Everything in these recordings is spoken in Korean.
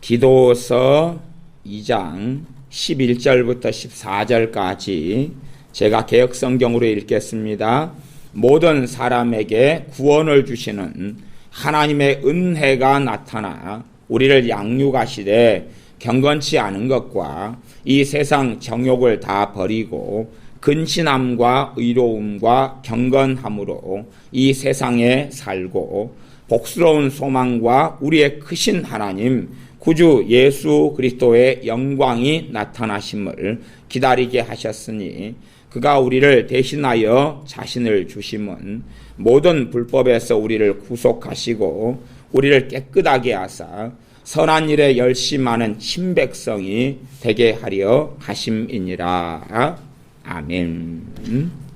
디도서 2장 11절부터 14절까지 제가 개역성경으로 읽겠습니다. 모든 사람에게 구원을 주시는 하나님의 은혜가 나타나 우리를 양육하시되 경건치 않은 것과 이 세상 정욕을 다 버리고 근신함과 의로움과 경건함으로 이 세상에 살고 복스러운 소망과 우리의 크신 하나님 구주 예수 그리스도의 영광이 나타나심을 기다리게 하셨으니 그가 우리를 대신하여 자신을 주심은 모든 불법에서 우리를 구속하시고 우리를 깨끗하게 하사 선한 일에 열심하는 친백성이 되게 하려 하심이니라. 아멘.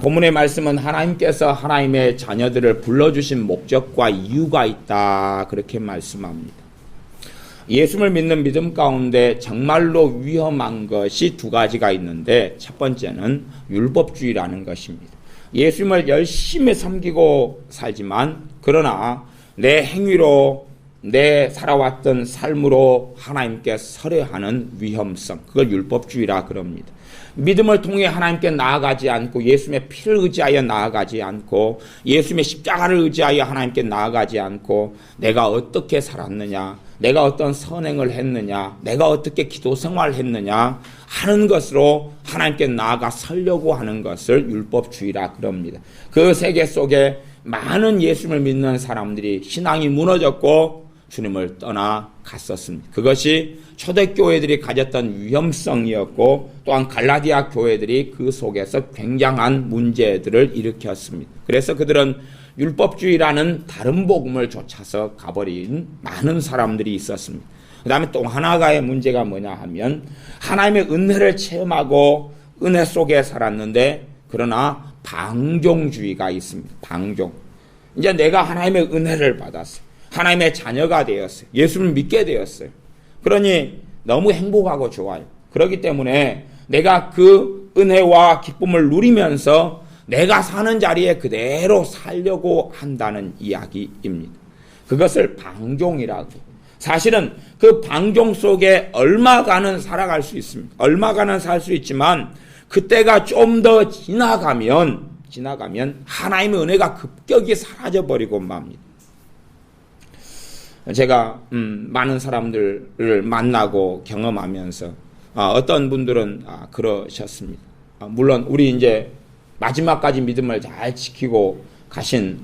본문의 말씀은 하나님께서 하나님의 자녀들을 불러주신 목적과 이유가 있다, 그렇게 말씀합니다. 예수를 믿는 믿음 가운데 정말로 위험한 것이 두 가지가 있는데, 첫 번째는 율법주의라는 것입니다. 예수님을 열심히 섬기고 살지만 그러나 내 행위로 내 살아왔던 삶으로 하나님께 설해하는 위험성, 그걸 율법주의라 그럽니다. 믿음을 통해 하나님께 나아가지 않고 예수님의 피를 의지하여 나아가지 않고 예수님의 십자가를 의지하여 하나님께 나아가지 않고 내가 어떻게 살았느냐, 내가 어떤 선행을 했느냐, 내가 어떻게 기도 생활을 했느냐 하는 것으로 하나님께 나아가 서려고 하는 것을 율법주의라 그럽니다. 그 세계 속에 많은 예수님을 믿는 사람들이 신앙이 무너졌고 주님을 떠나 갔었습니다. 그것이 초대교회들이 가졌던 위험성이었고 또한 갈라디아 교회들이 그 속에서 굉장한 문제들을 일으켰습니다. 그래서 그들은 율법주의라는 다른 복음을 좇아서 가버린 많은 사람들이 있었습니다. 그 다음에 또 하나가의 문제가 뭐냐 하면 하나님의 은혜를 체험하고 은혜 속에 살았는데 그러나 방종주의가 있습니다. 방종. 이제 내가 하나님의 은혜를 받았어요. 하나님의 자녀가 되었어요. 예수를 믿게 되었어요. 그러니 너무 행복하고 좋아요. 그렇기 때문에 내가 그 은혜와 기쁨을 누리면서 내가 사는 자리에 그대로 살려고 한다는 이야기입니다. 그것을 방종이라고. 사실은 그 방종 속에 얼마간은 살아갈 수 있습니다. 얼마간은 살 수 있지만 그때가 좀 더 지나가면 하나님의 은혜가 급격히 사라져버리고 맙니다. 제가 많은 사람들을 만나고 경험하면서 어떤 분들은 그러셨습니다. 물론 우리 이제 마지막까지 믿음을 잘 지키고 가신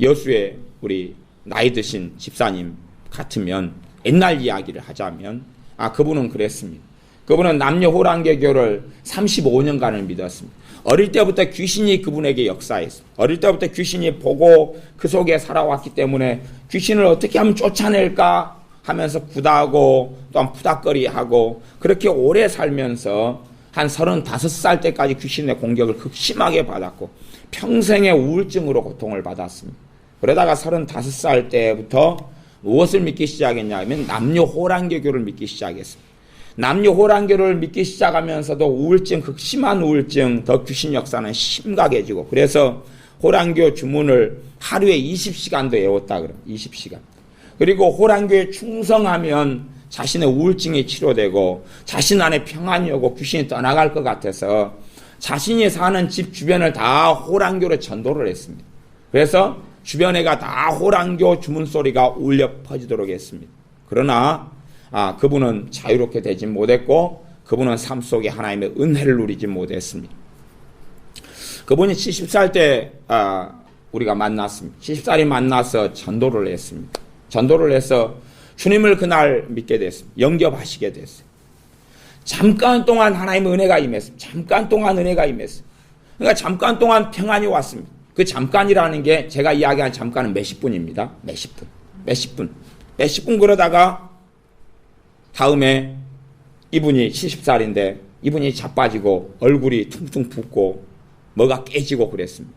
여수의 우리 나이 드신 집사님 같으면 옛날 이야기를 하자면 그분은 그랬습니다. 그분은 남녀 호랑개교를 35년간을 믿었습니다. 어릴 때부터 귀신이 그분에게 역사했습니다. 어릴 때부터 귀신이 보고 그 속에 살아왔기 때문에 귀신을 어떻게 하면 쫓아낼까 하면서 구다하고 또한 푸닥거리하고 그렇게 오래 살면서 한 35살 때까지 귀신의 공격을 극심하게 받았고 평생의 우울증으로 고통을 받았습니다. 그러다가 35살 때부터 무엇을 믿기 시작했냐 하면 남녀 호랑개교를 믿기 시작했습니다. 남녀 호랑교를 믿기 시작하면서도 우울증, 극심한 우울증, 더 귀신 역사는 심각해지고 그래서 호랑교 주문을 하루에 20시간도 외웠다 그래요. 20시간. 그리고 호랑교에 충성하면 자신의 우울증이 치료되고 자신 안에 평안이 오고 귀신이 떠나갈 것 같아서 자신이 사는 집 주변을 다 호랑교로 전도를 했습니다. 그래서 주변에가 다 호랑교 주문 소리가 울려 퍼지도록 했습니다. 그러나 그분은 자유롭게 되지 못했고 그분은 삶 속에 하나님의 은혜를 누리지 못했습니다. 그분이 70살 때 우리가 만났습니다. 70살이 만나서 전도를 했습니다. 전도를 해서 주님을 그날 믿게 됐습니다. 영접하시게 됐어요. 잠깐 동안 하나님의 은혜가 임했습니다. 잠깐 동안 은혜가 임했어요. 그러니까 잠깐 동안 평안이 왔습니다. 그 잠깐이라는 게 제가 이야기한 잠깐은 몇십 분입니다. 몇십 분 그러다가 다음에 이분이 70살인데 이분이 자빠지고 얼굴이 퉁퉁 붓고 뭐가 깨지고 그랬습니다.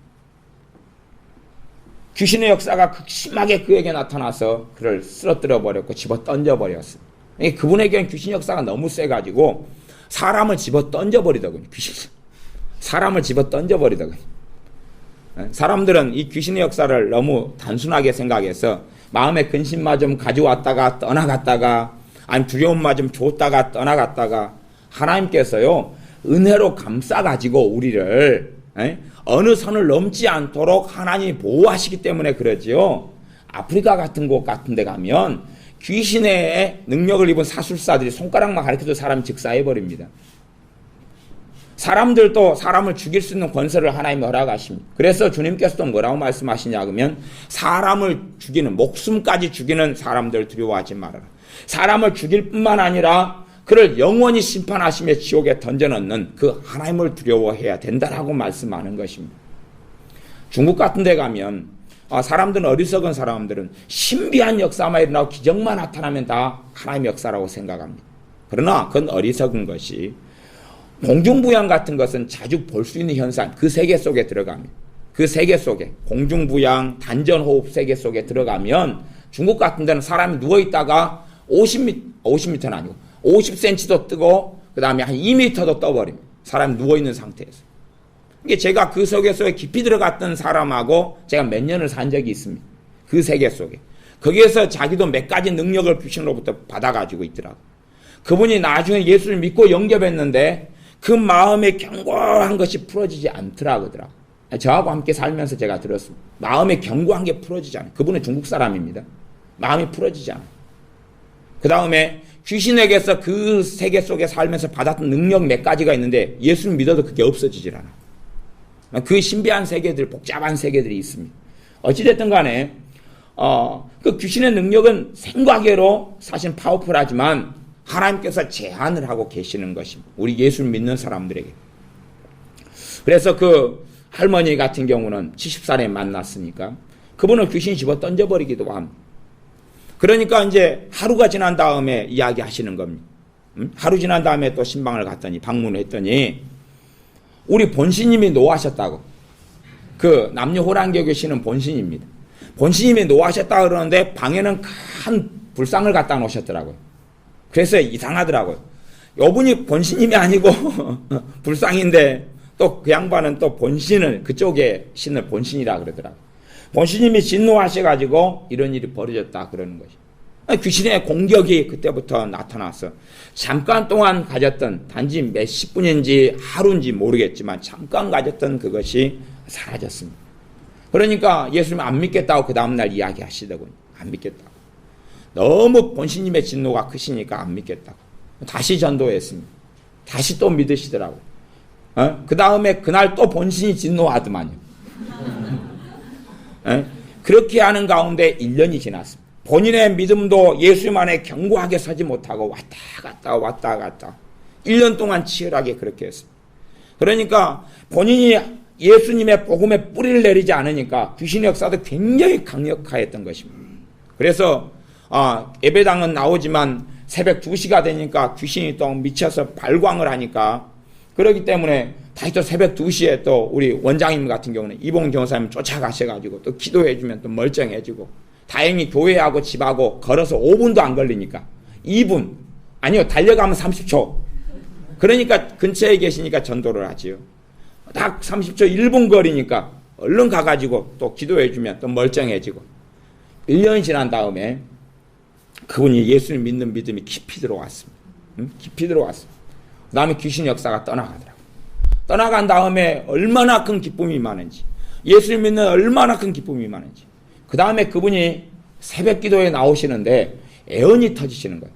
귀신의 역사가 극심하게 그에게 나타나서 그를 쓰러뜨려 버렸고 집어 던져 버렸어요. 그분에게는 귀신 역사가 너무 세가지고 사람을 집어 던져 버리더군요. 사람을 집어 던져 버리더군요. 사람들은 이 귀신의 역사를 너무 단순하게 생각해서 마음의 근심마 좀 가져왔다가 떠나갔다가, 아니 두려움마 좀 줬다가 떠나갔다가, 하나님께서요 은혜로 감싸가지고 우리를 어느 선을 넘지 않도록 하나님이 보호하시기 때문에 그러지요. 아프리카 같은 곳 같은 데 가면 귀신의 능력을 입은 사술사들이 손가락만 가리켜도 사람 즉사해버립니다. 사람들도 사람을 죽일 수 있는 권세를 하나님이 허락하십니다. 그래서 주님께서도 뭐라고 말씀하시냐 그러면 사람을 죽이는, 목숨까지 죽이는 사람들 두려워하지 말아라. 사람을 죽일 뿐만 아니라 그를 영원히 심판하시며 지옥에 던져넣는 그 하나님을 두려워해야 된다라고 말씀하는 것입니다. 중국 같은 데 가면 사람들은, 어리석은 사람들은 신비한 역사만 일어나고 기적만 나타나면 다 하나님의 역사라고 생각합니다. 그러나 그건 어리석은 것이, 공중부양 같은 것은 자주 볼 수 있는 현상, 그 세계 속에 들어갑니다. 그 세계 속에, 공중부양, 단전호흡 세계 속에 들어가면 중국 같은 데는 사람이 누워있다가 50m는 아니고 50cm도 뜨고 그 다음에 한 2m도 떠버립니다. 사람이 누워있는 상태에서. 이게 제가 그 세계 속에 깊이 들어갔던 사람하고 제가 몇 년을 산 적이 있습니다. 그 세계 속에. 거기에서 자기도 몇 가지 능력을 귀신으로부터 받아가지고 있더라고요. 그분이 나중에 예수를 믿고 영접했는데 그 마음의 견고한 것이 풀어지지 않더라고요. 저하고 함께 살면서 제가 들었습니다. 마음의 견고한 게 풀어지지 않아요. 그분은 중국 사람입니다. 마음이 풀어지지 않아요. 그 다음에 귀신에게서 그 세계 속에 살면서 받았던 능력 몇 가지가 있는데 예수를 믿어도 그게 없어지질 않아요. 그 신비한 세계들, 복잡한 세계들이 있습니다. 어찌됐든 간에 그 귀신의 능력은 생과계로 사실 파워풀하지만 하나님께서 제한을 하고 계시는 것입니다. 우리 예수를 믿는 사람들에게. 그래서 그 할머니 같은 경우는 70살에 만났으니까 그분을 귀신이 집어 던져버리기도 합니다. 그러니까 이제 하루가 지난 다음에 이야기하시는 겁니다. 하루 지난 다음에 또 신방을 갔더니, 방문을 했더니 우리 본시님이 노하셨다고. 그 남녀호랑교 계시는 본시님입니다. 본시님이 노하셨다 그러는데 방에는 큰 불상을 갖다 놓으셨더라고요. 그래서 이상하더라고요. 요분이 본시님이 아니고 불상인데 또 그 양반은 또 본신을, 그쪽에 신을 본신이라 그러더라고요. 본시님이 진노하셔가지고 이런 일이 벌어졌다 그러는 것이. 귀신의 공격이 그때부터 나타나서 잠깐 동안 가졌던, 단지 몇십 분인지 하루인지 모르겠지만 잠깐 가졌던 그것이 사라졌습니다. 그러니까 예수님 안 믿겠다고 그 다음날 이야기하시더군요. 안 믿겠다고. 너무 본시님의 진노가 크시니까 안 믿겠다고. 다시 전도했습니다. 다시 또 믿으시더라고요. 그 다음에 그날 또 본신이 진노하더만요. 그렇게 하는 가운데 1년이 지났습니다. 본인의 믿음도 예수님 안에 견고하게 서지 못하고 왔다 갔다 1년 동안 치열하게 그렇게 했습니다. 그러니까 본인이 예수님의 복음에 뿌리를 내리지 않으니까 귀신의 역사도 굉장히 강력하였던 것입니다. 그래서 예배당은 나오지만 새벽 2시가 되니까 귀신이 또 미쳐서 발광을 하니까, 그렇기 때문에 다시 또 새벽 2시에 또 우리 원장님 같은 경우는 이봉 교사님 쫓아가셔가지고 또 기도해주면 또 멀쩡해지고, 다행히 교회하고 집하고 걸어서 5분도 안 걸리니까 2분, 아니요 달려가면 30초, 그러니까 근처에 계시니까 전도를 하지요. 딱 30초 1분 거리니까 얼른 가가지고 또 기도해주면 또 멀쩡해지고. 1년이 지난 다음에 그분이 예수를 믿는 믿음이 깊이 들어왔습니다. 깊이 들어왔습니다. 그 다음에 귀신 역사가 떠나가더라고요. 떠나간 다음에 얼마나 큰 기쁨이 많은지, 예수를 믿는 얼마나 큰 기쁨이 많은지. 그 다음에 그분이 새벽 기도에 나오시는데 애언이 터지시는 거예요.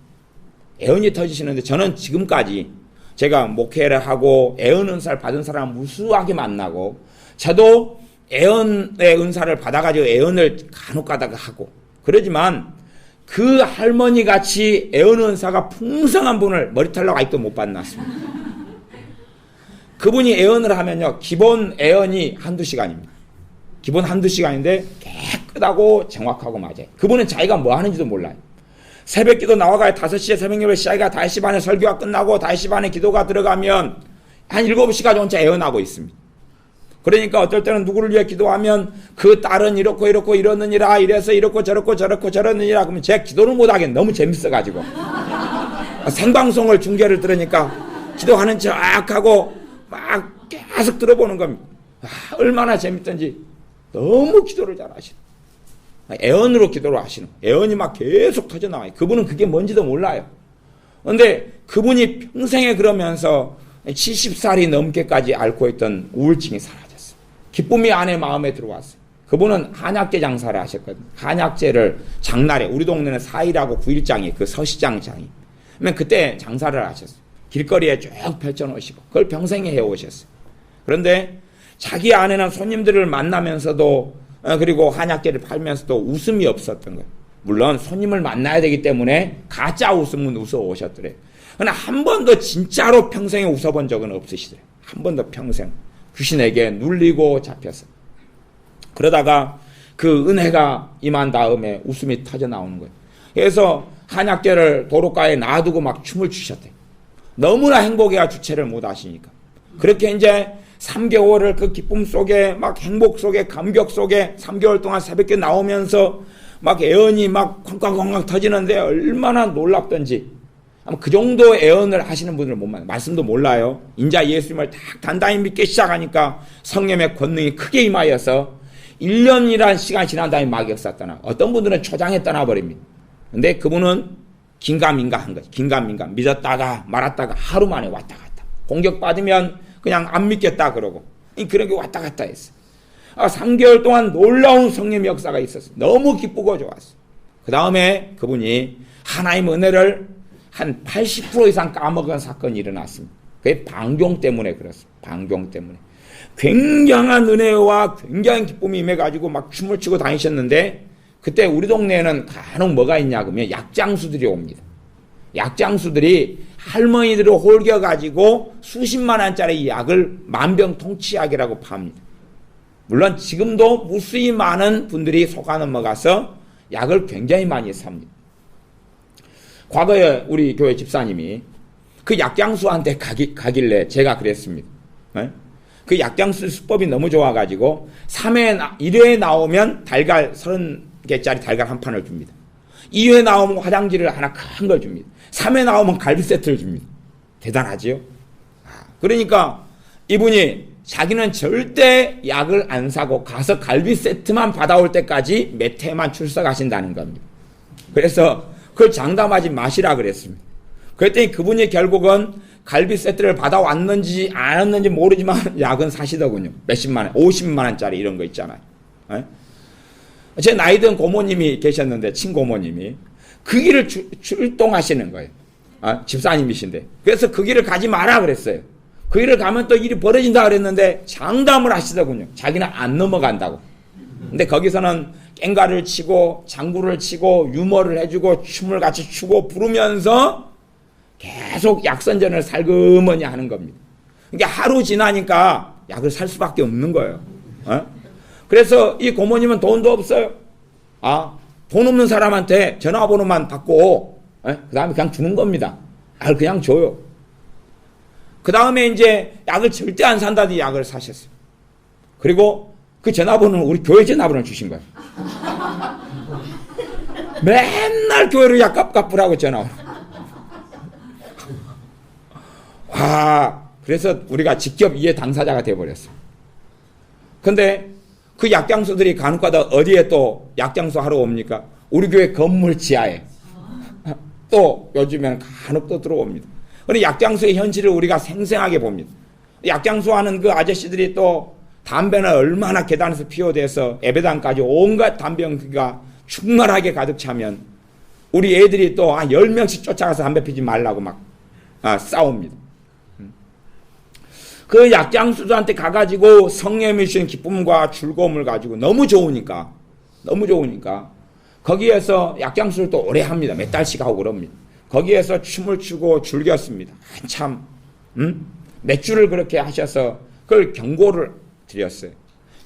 애언이 터지시는데 저는 지금까지 제가 목회를 하고 애언 은사를 받은 사람 무수하게 만나고, 저도 애언의 은사를 받아가지고 애언을 간혹 가다가 하고 그러지만 그 할머니 같이 애언 은사가 풍성한 분을 머리털로 아직도 못 만났습니다. 그분이 애언을 하면요, 기본 애언이 1-2시간입니다. 기본 1-2시간인데 깨끗하고 정확하고 맞아요. 그분은 자기가 뭐 하는지도 몰라요. 새벽 기도 나와가요. 5시에 새벽 예배 시작이가 5시 반에 설교가 끝나고 5시 반에 기도가 들어가면 한 7시까지 혼자 애언하고 있습니다. 그러니까 어떨 때는 누구를 위해 기도하면 그 딸은 이렇고 이러느니라, 이래서 이렇고 저렇느니라, 그러면 제가 기도를 못하겠네. 너무 재밌어가지고. 생방송을 중계를 들으니까 기도하는 척 하고 막 계속 들어보는 겁니다. 얼마나 재밌던지. 너무 기도를 잘하시네. 애언으로 기도를 하시는 거예요. 애언이 막 계속 터져나와요. 그분은 그게 뭔지도 몰라요. 그런데 그분이 평생에 그러면서 70살이 넘게까지 앓고 있던 우울증이 사라졌어요. 기쁨이 안에 마음에 들어왔어요. 그분은 한약재 장사를 하셨거든요. 한약재를 장날에, 우리 동네는 4일하고 9일장이 그 서시장장이. 그러면 그때 장사를 하셨어요. 길거리에 쭉 펼쳐놓으시고 그걸 평생에 해오셨어요. 그런데 자기 안에는 손님들을 만나면서도 그리고 한약재를 팔면서도 웃음이 없었던 거예요. 물론 손님을 만나야 되기 때문에 가짜 웃음은 웃어 오셨더래요. 그러나 한 번도 진짜로 평생에 웃어본 적은 없으시더래요. 한 번도 평생 귀신에게 눌리고 잡혔어요. 그러다가 그 은혜가 임한 다음에 웃음이 터져 나오는 거예요. 그래서 한약재를 도로가에 놔두고 막 춤을 추셨대요. 너무나 행복해야 주체를 못 하시니까. 그렇게 이제 3개월을 그 기쁨 속에 막 행복 속에 감격 속에 3개월 동안 새벽에 나오면서 막 애언이 막 쾅쾅쾅쾅 터지는데 얼마나 놀랍던지. 아마 그 정도 애언을 하시는 분들은 못 만나요. 말씀도 몰라요. 인자 예수님을 딱 단단히 믿기 시작하니까 성령의 권능이 크게 임하여서 1년이란 시간이 지난 다음에 막역사 떠나. 어떤 분들은 초장에 떠나버립니다. 근데 그분은 긴가민가 한 거지. 긴가민가. 믿었다가 말았다가 하루 만에 왔다 갔다. 공격받으면 그냥 안 믿겠다 그러고. 그런 게 왔다 갔다 했어. 3개월 동안 놀라운 성령의 역사가 있었어요. 너무 기쁘고 좋았어요. 그 다음에 그분이 하나님의 은혜를 한 80% 이상 까먹은 사건이 일어났습니다. 그게 방종 때문에 그렇습니다. 방종 때문에. 굉장한 은혜와 굉장한 기쁨이 임해가지고 막 춤을 추고 다니셨는데 그때 우리 동네에는 간혹 뭐가 있냐 그러면 약장수들이 옵니다. 약장수들이 할머니들을 홀겨가지고 수십만 원짜리 약을 만병통치약이라고 팝니다. 물론 지금도 무수히 많은 분들이 속아 넘어가서 약을 굉장히 많이 삽니다. 과거에 우리 교회 집사님이 그 약장수한테 가길래 제가 그랬습니다. 네? 그 약장수 수법이 너무 좋아가지고 1회에 나오면 달걀 30개짜리 달걀 한 판을 줍니다. 2회 나오면 화장지를 하나 큰 걸 줍니다. 3회 나오면 갈비 세트를 줍니다. 대단하지요? 그러니까 이분이 자기는 절대 약을 안 사고 가서 갈비 세트만 받아올 때까지 몇 회만 출석하신다는 겁니다. 그래서 그걸 장담하지 마시라 그랬습니다. 그랬더니 그분이 결국은 갈비 세트를 받아왔는지 안 왔는지 모르지만 약은 사시더군요. 몇십만 원, 50만 원짜리 이런 거 있잖아요. 네? 제 나이 든 고모님이 계셨는데 친고모님이 그 길을 출동하시는 거예요. 집사님이신데. 그래서 그 길을 가지 마라 그랬어요. 그 길을 가면 또 일이 벌어진다 그랬는데 장담을 하시더군요. 자기는 안 넘어간다고. 근데 거기서는 깽가를 치고 장구를 치고 유머를 해주고 춤을 같이 추고 부르면서 계속 약선전을 살그머니 하는 겁니다. 그러니까 하루 지나니까 약을 살 수밖에 없는 거예요. 그래서 이 고모님은 돈도 없어요. 돈 없는 사람한테 전화번호만 받고 그 다음에 그냥 주는 겁니다. 약을 그냥 줘요. 그 다음에 이제 약을 절대 안 산다더니 약을 사셨어요. 그리고 그 전화번호는 우리 교회 전화번호를 주신 거예요. 맨날 교회로 약 갚으라고 전화. 그래서 우리가 직접 이해 당사자가 되어버렸어요. 근데 그 약장수들이 간혹가다 어디에 또 약장수 하러 옵니까? 우리 교회 건물 지하에. 또 요즘에는 간혹 또 들어옵니다. 그런데 약장수의 현실을 우리가 생생하게 봅니다. 약장수 하는 그 아저씨들이 또 담배는 얼마나 계단에서 피워대서 예배당까지 온갖 담배가 충만하게 가득 차면 우리 애들이 또 한 10명씩 쫓아가서 담배 피지 말라고 막 싸웁니다. 그 약장수들한테 가가지고 성령이 주신 기쁨과 즐거움을 가지고 너무 좋으니까 거기에서 약장수를 또 오래 합니다. 몇 달씩 하고 그럽니다. 거기에서 춤을 추고 즐겼습니다. 한참 몇 주를 그렇게 하셔서 그걸 경고를 드렸어요.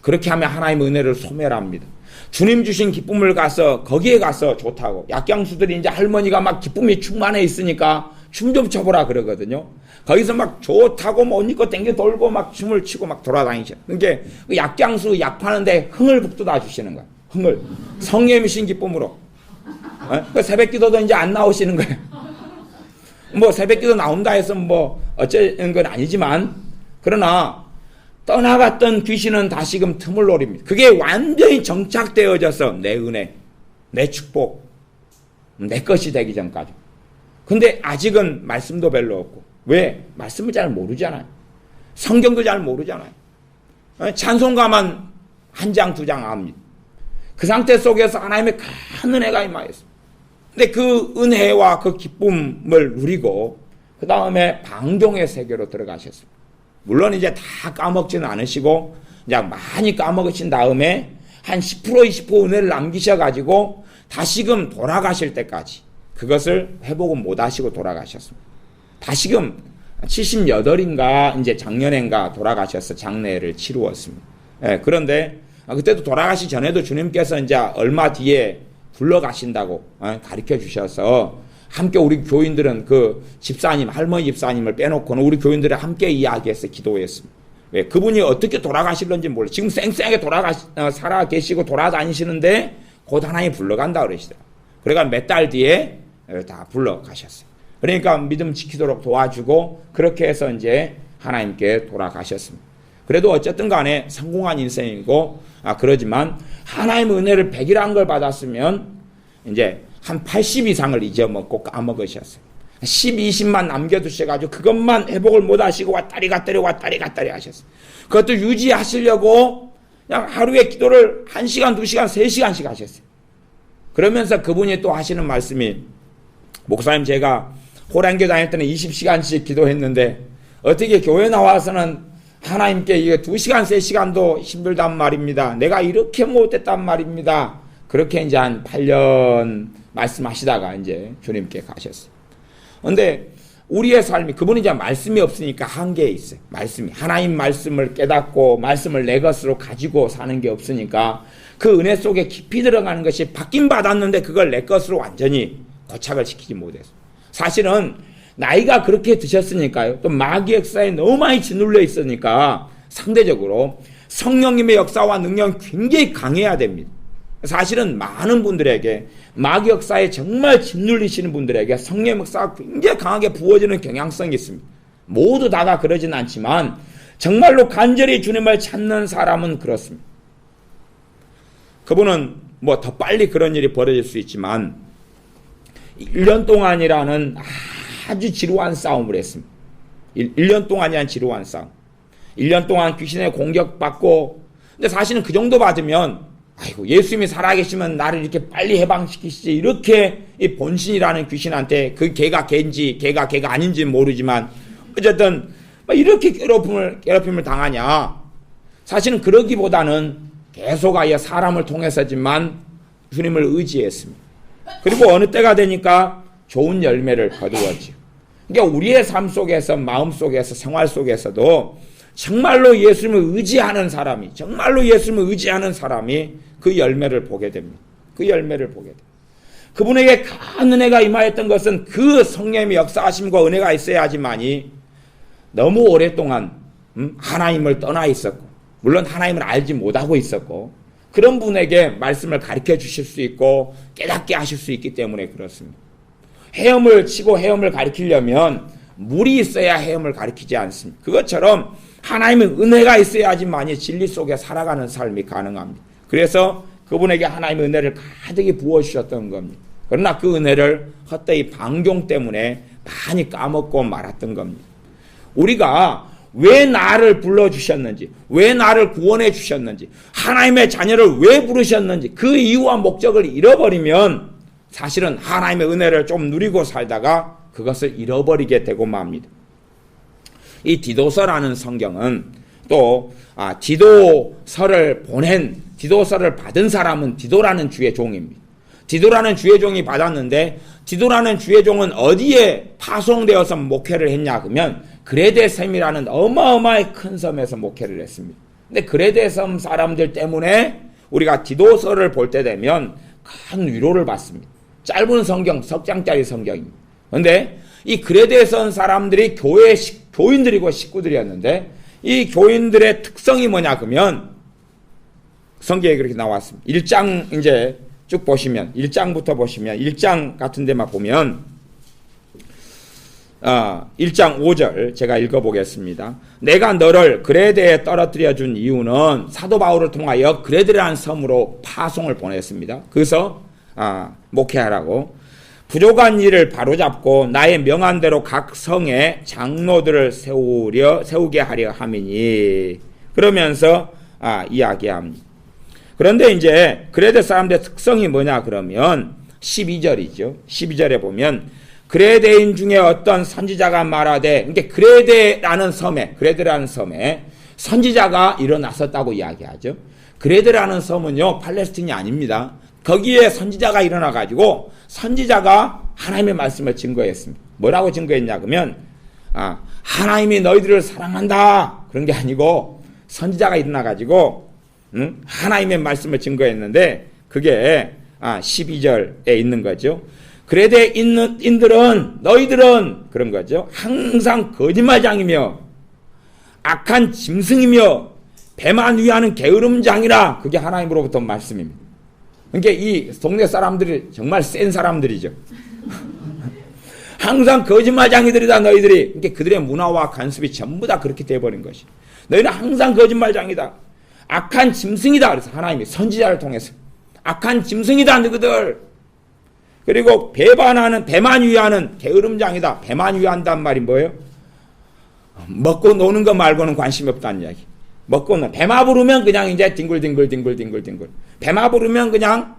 그렇게 하면 하나님의 은혜를 소멸합니다. 주님 주신 기쁨을 가서 거기에 가서 좋다고. 약장수들이 이제 할머니가 막 기쁨이 충만해 있으니까 춤 좀 춰보라 그러거든요. 거기서 막 좋다고 뭐 옷 입고 땡겨 돌고 막 춤을 추고 막 돌아다니셔. 그러니까 그 약장수 약 파는데 흥을 북돋아 주시는 거예요. 흥을. 성령이신 기쁨으로. 그 새벽 기도도 이제 안 나오시는 거예요. 뭐 새벽 기도 나온다 해서 뭐 어쩌는 건 아니지만 그러나 떠나갔던 귀신은 다시금 틈을 노립니다. 그게 완전히 정착되어져서 내 은혜, 내 축복, 내 것이 되기 전까지. 근데 아직은 말씀도 별로 없고. 왜? 말씀을 잘 모르잖아요. 성경도 잘 모르잖아요. 찬송가만 한 장, 두 장 압니다. 그 상태 속에서 하나님의 큰 은혜가 임하였습니다. 근데 그 은혜와 그 기쁨을 누리고 그 다음에 방종의 세계로 들어가셨습니다. 물론 이제 다 까먹지는 않으시고 이제 많이 까먹으신 다음에 한 10% 20% 은혜를 남기셔가지고 다시금 돌아가실 때까지 그것을 회복은 못 하시고 돌아가셨습니다. 다시금 78인가 이제 작년엔가 돌아가셔서 장례를 치루었습니다. 예, 그런데 그때도 돌아가시 전에도 주님께서 이제 얼마 뒤에 불러가신다고 가르쳐 주셔서 함께 우리 교인들은 그 집사님, 할머니 집사님을 빼놓고는 우리 교인들이 함께 이야기해서 기도했습니다. 왜? 그분이 어떻게 돌아가실런지 몰라요. 지금 쌩쌩하게 살아 계시고 돌아다니시는데 곧 하나님 불러간다 그러시더라고요. 그러니까 몇 달 뒤에 다 불러가셨어요. 그러니까 믿음 지키도록 도와주고 그렇게 해서 이제 하나님께 돌아가셨습니다. 그래도 어쨌든 간에 성공한 인생이고 그러지만 하나님의 은혜를 100이라는 걸 받았으면 이제 한 80 이상을 잊어먹고 까먹으셨어요. 10, 20만 남겨두셔가지고 그것만 회복을 못 하시고 왔다리 갔다리 하셨어요. 그것도 유지하시려고 그냥 하루에 기도를 1시간, 2시간, 3시간씩 하셨어요. 그러면서 그분이 또 하시는 말씀이 목사님 제가 호랑교 다닐 때는 20시간씩 기도했는데 어떻게 교회 나와서는 하나님께 이게 2시간, 3시간도 힘들단 말입니다. 내가 이렇게 못했단 말입니다. 그렇게 이제 한 8년 말씀하시다가 이제 주님께 가셨어요. 근데 우리의 삶이 그분이 이제 말씀이 없으니까 한계에 있어요. 말씀이 하나님 말씀을 깨닫고 말씀을 내 것으로 가지고 사는 게 없으니까 그 은혜 속에 깊이 들어가는 것이 받긴 받았는데 그걸 내 것으로 완전히 고착을 시키지 못했어요. 사실은 나이가 그렇게 드셨으니까요. 또 마귀 역사에 너무 많이 짓눌려 있으니까 상대적으로 성령님의 역사와 능력이 굉장히 강해야 됩니다. 사실은 많은 분들에게 마귀 역사에 정말 짓눌리시는 분들에게 성령의 역사가 굉장히 강하게 부어지는 경향성이 있습니다. 모두 다가 그러진 않지만 정말로 간절히 주님을 찾는 사람은 그렇습니다. 그분은 뭐 더 빨리 그런 일이 벌어질 수 있지만 1년 동안이라는 아주 지루한 싸움을 했습니다. 1년 동안이란 지루한 싸움. 1년 동안 귀신에 공격받고 근데 사실은 그 정도 받으면 아이고 예수님이 살아계시면 나를 이렇게 빨리 해방시키시지 이렇게 이 본신이라는 귀신한테 그 걔가 걔인지 걔가 아닌지 모르지만 어쨌든 이렇게 괴롭힘을 당하냐. 사실은 그러기보다는 계속하여 사람을 통해서지만 주님을 의지했습니다. 그리고 어느 때가 되니까 좋은 열매를 거두었지요. 그러니까 우리의 삶 속에서 마음 속에서 생활 속에서도 정말로 예수님을 의지하는 사람이 그 열매를 보게 됩니다. 그 열매를 보게 됩니다. 그분에게 큰 은혜가 임하였던 것은 그 성령의 역사하심과 은혜가 있어야지만이 너무 오랫동안 하나님을 떠나 있었고 물론 하나님을 알지 못하고 있었고 그런 분에게 말씀을 가르쳐 주실 수 있고 깨닫게 하실 수 있기 때문에 그렇습니다. 헤엄을 치고 헤엄을 가르치려면 물이 있어야 헤엄을 가르치지 않습니다. 그것처럼 하나님의 은혜가 있어야지만이 진리 속에 살아가는 삶이 가능합니다. 그래서 그분에게 하나님의 은혜를 가득히 부어주셨던 겁니다. 그러나 그 은혜를 헛되이 방종 때문에 많이 까먹고 말았던 겁니다. 우리가 왜 나를 불러주셨는지, 왜 나를 구원해 주셨는지, 하나님의 자녀를 왜 부르셨는지 그 이유와 목적을 잃어버리면 사실은 하나님의 은혜를 좀 누리고 살다가 그것을 잃어버리게 되고 맙니다. 이 디도서라는 성경은 또 디도서를 받은 사람은 디도라는 주의 종입니다. 디도라는 주의 종이 받았는데 디도라는 주의 종은 어디에 파송되어서 목회를 했냐 그러면 그레데 섬이라는 어마어마하게 큰 섬에서 목회를 했습니다. 근데 그레데 섬 사람들 때문에 우리가 디도서를 볼 때 되면 큰 위로를 받습니다. 짧은 성경, 석 장짜리 성경입니다. 그런데 이 그레데 섬 사람들이 교인들이고 식구들이었는데 이 교인들의 특성이 뭐냐 그러면 성경에 그렇게 나왔습니다. 1장 이제 쭉 보시면 1장부터 보시면 1장 같은 데만 보면 1장 5절 제가 읽어보겠습니다. 내가 너를 그레데에 떨어뜨려 준 이유는 사도 바울을 통하여 그레데라는 섬으로 파송을 보냈습니다. 그래서 목회하라고. 부족한 일을 바로잡고 나의 명한대로 각 성에 장로들을 세우게 하려 함이니, 그러면서 이야기합니다. 그런데 이제 그레데 사람들의 특성이 뭐냐 그러면 12절이죠. 12절에 보면 그레데인 중에 어떤 선지자가 말하되, 그러니까 그레데라는 섬에 선지자가 일어났었다고 이야기하죠. 그레데라는 섬은요 팔레스틴이 아닙니다. 거기에 선지자가 일어나가지고 선지자가 하나님의 말씀을 증거했습니다. 뭐라고 증거했냐 그러면 하나님이 너희들을 사랑한다 그런 게 아니고, 선지자가 일어나가지고 하나님의 말씀을 증거했는데, 그게 12절에 있는 거죠. 그레데 인들은, 너희들은 그런 거죠. 항상 거짓말장이며 악한 짐승이며 배만 위하는 게으름장이라. 그게 하나님으로부터 말씀입니다. 그러니까 이 동네 사람들이 정말 센 사람들이죠. 항상 거짓말장이들이다 너희들이. 그러니까 그들의 문화와 관습이 전부 다 그렇게 돼버린 것이. 너희는 항상 거짓말장이다. 악한 짐승이다. 그래서 하나님이 선지자를 통해서 악한 짐승이다 너희들. 그리고 배만 위하는 게으름장이다. 배만 위한단 말이 뭐예요? 먹고 노는 거 말고는 관심이 없다는 이야기. 배마 부르면 그냥 이제 뒹굴. 배마 부르면 그냥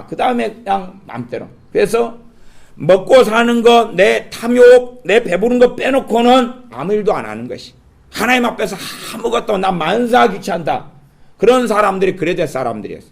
그 다음에 그냥 맘대로. 그래서 먹고 사는 거, 내 탐욕, 내 배부른 거 빼놓고는 아무 일도 안 하는 것이. 하나님 앞에서 아무것도 나 만사 귀찮다. 그런 사람들이 그레데 사람들이었어요.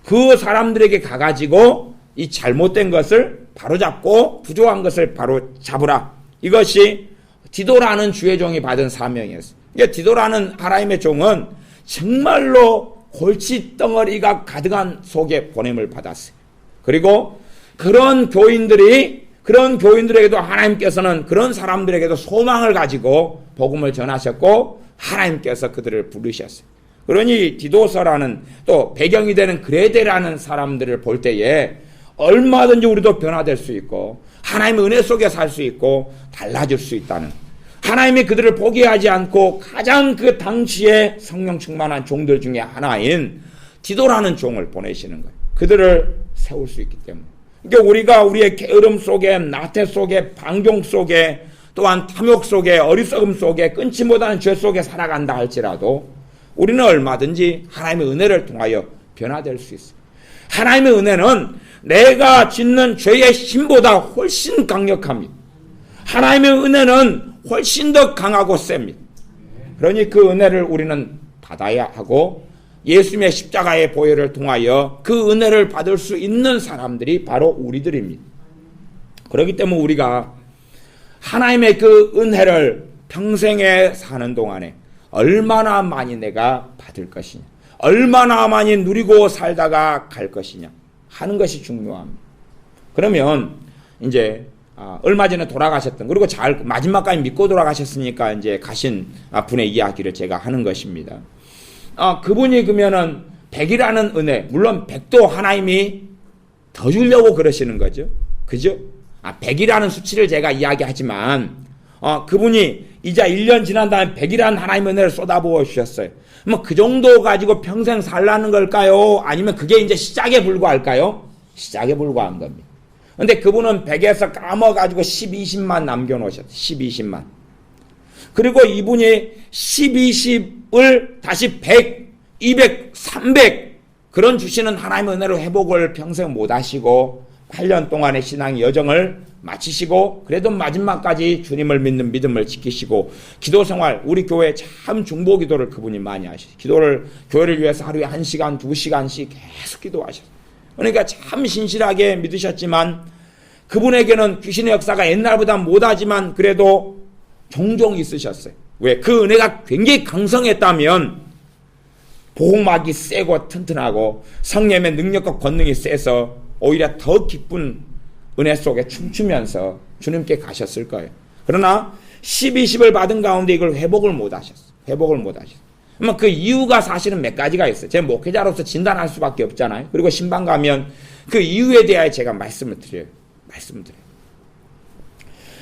그 사람들에게 가가지고 이 잘못된 것을 바로잡고 부족한 것을 바로 잡으라. 이것이 디도라는 주의 종이 받은 사명이었어요. 그러니까 디도라는 하나님의 종은 정말로 골칫덩어리가 가득한 속에 보냄을 받았어요. 그리고 그런 교인들에게도 하나님께서는 그런 사람들에게도 소망을 가지고 복음을 전하셨고, 하나님께서 그들을 부르셨어요. 그러니 디도서라는 또 배경이 되는 그레데라는 사람들을 볼 때에 얼마든지 우리도 변화될 수 있고 하나님의 은혜 속에 살 수 있고 달라질 수 있다는, 하나님이 그들을 포기하지 않고 가장 그 당시에 성령 충만한 종들 중에 하나인 디도라는 종을 보내시는 거예요. 그들을 세울 수 있기 때문에. 그러니까 우리가 우리의 게으름 속에, 나태 속에, 방종 속에, 또한 탐욕 속에, 어리석음 속에, 끊지 못하는 죄 속에 살아간다 할지라도 우리는 얼마든지 하나님의 은혜를 통하여 변화될 수 있어요. 하나님의 은혜는 내가 짓는 죄의 힘보다 훨씬 강력합니다. 하나님의 은혜는 훨씬 더 강하고 셉니다. 그러니 그 은혜를 우리는 받아야 하고, 예수님의 십자가의 보혈을 통하여 그 은혜를 받을 수 있는 사람들이 바로 우리들입니다. 그렇기 때문에 우리가 하나님의 그 은혜를 평생에 사는 동안에 얼마나 많이 내가 받을 것이냐, 얼마나 많이 누리고 살다가 갈 것이냐 하는 것이 중요합니다. 그러면 이제 얼마 전에 돌아가셨던, 그리고 마지막까지 믿고 돌아가셨으니까 이제 가신 분의 이야기를 제가 하는 것입니다. 그분이 그러면은 100이라는 은혜, 물론 100도 하나님이 더 주려고 그러시는 거죠. 그죠? 100이라는 수치를 제가 이야기하지만, 그분이 이제 1년 지난 다음에 100이라는 하나님의 은혜를 쏟아부어 주셨어요. 뭐 그 정도 가지고 평생 살라는 걸까요? 아니면 그게 이제 시작에 불과할까요? 시작에 불과한 겁니다. 근데 그분은 100에서 까먹어가지고 10, 20만 남겨놓으셨어요. 10, 20만. 그리고 이분이 10, 20을 다시 100, 200, 300 그런 주시는 하나님의 은혜로 회복을 평생 못 하시고 8년 동안의 신앙의 여정을 마치시고, 그래도 마지막까지 주님을 믿는 믿음을 지키시고, 기도 생활, 우리 교회 참 중보 기도를 그분이 많이 하시죠. 교회를 위해서 하루에 1시간, 2시간씩 계속 기도하셨어요. 그러니까 참 신실하게 믿으셨지만, 그분에게는 귀신의 역사가 옛날보다 못하지만 그래도 종종 있으셨어요. 왜? 그 은혜가 굉장히 강성했다면 보호막이 세고 튼튼하고 성령의 능력과 권능이 세서 오히려 더 기쁜 은혜 속에 춤추면서 주님께 가셨을 거예요. 그러나 10, 20을 받은 가운데 이걸 회복을 못 하셨어요. 그러면 그 이유가 사실은 몇 가지가 있어요. 제 목회자로서 진단할 수밖에 없잖아요. 그리고 신방 가면 그 이유에 대하여 제가 말씀을 드려요.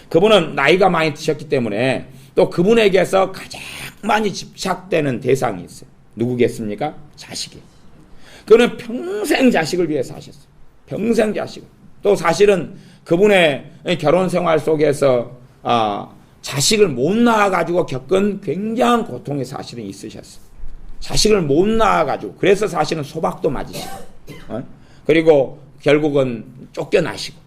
그분은 나이가 많이 드셨기 때문에 또 그분에게서 가장 많이 집착되는 대상이 있어요. 누구겠습니까? 자식이. 그는 평생 자식을 위해 사셨어요. 평생 자식을. 또 사실은 그분의 결혼 생활 속에서 자식을 못 낳아가지고 겪은 굉장한 고통이 사실은 있으셨어요. 자식을 못 낳아가지고 그래서 사실은 소박도 맞으시고 그리고 결국은 쫓겨나시고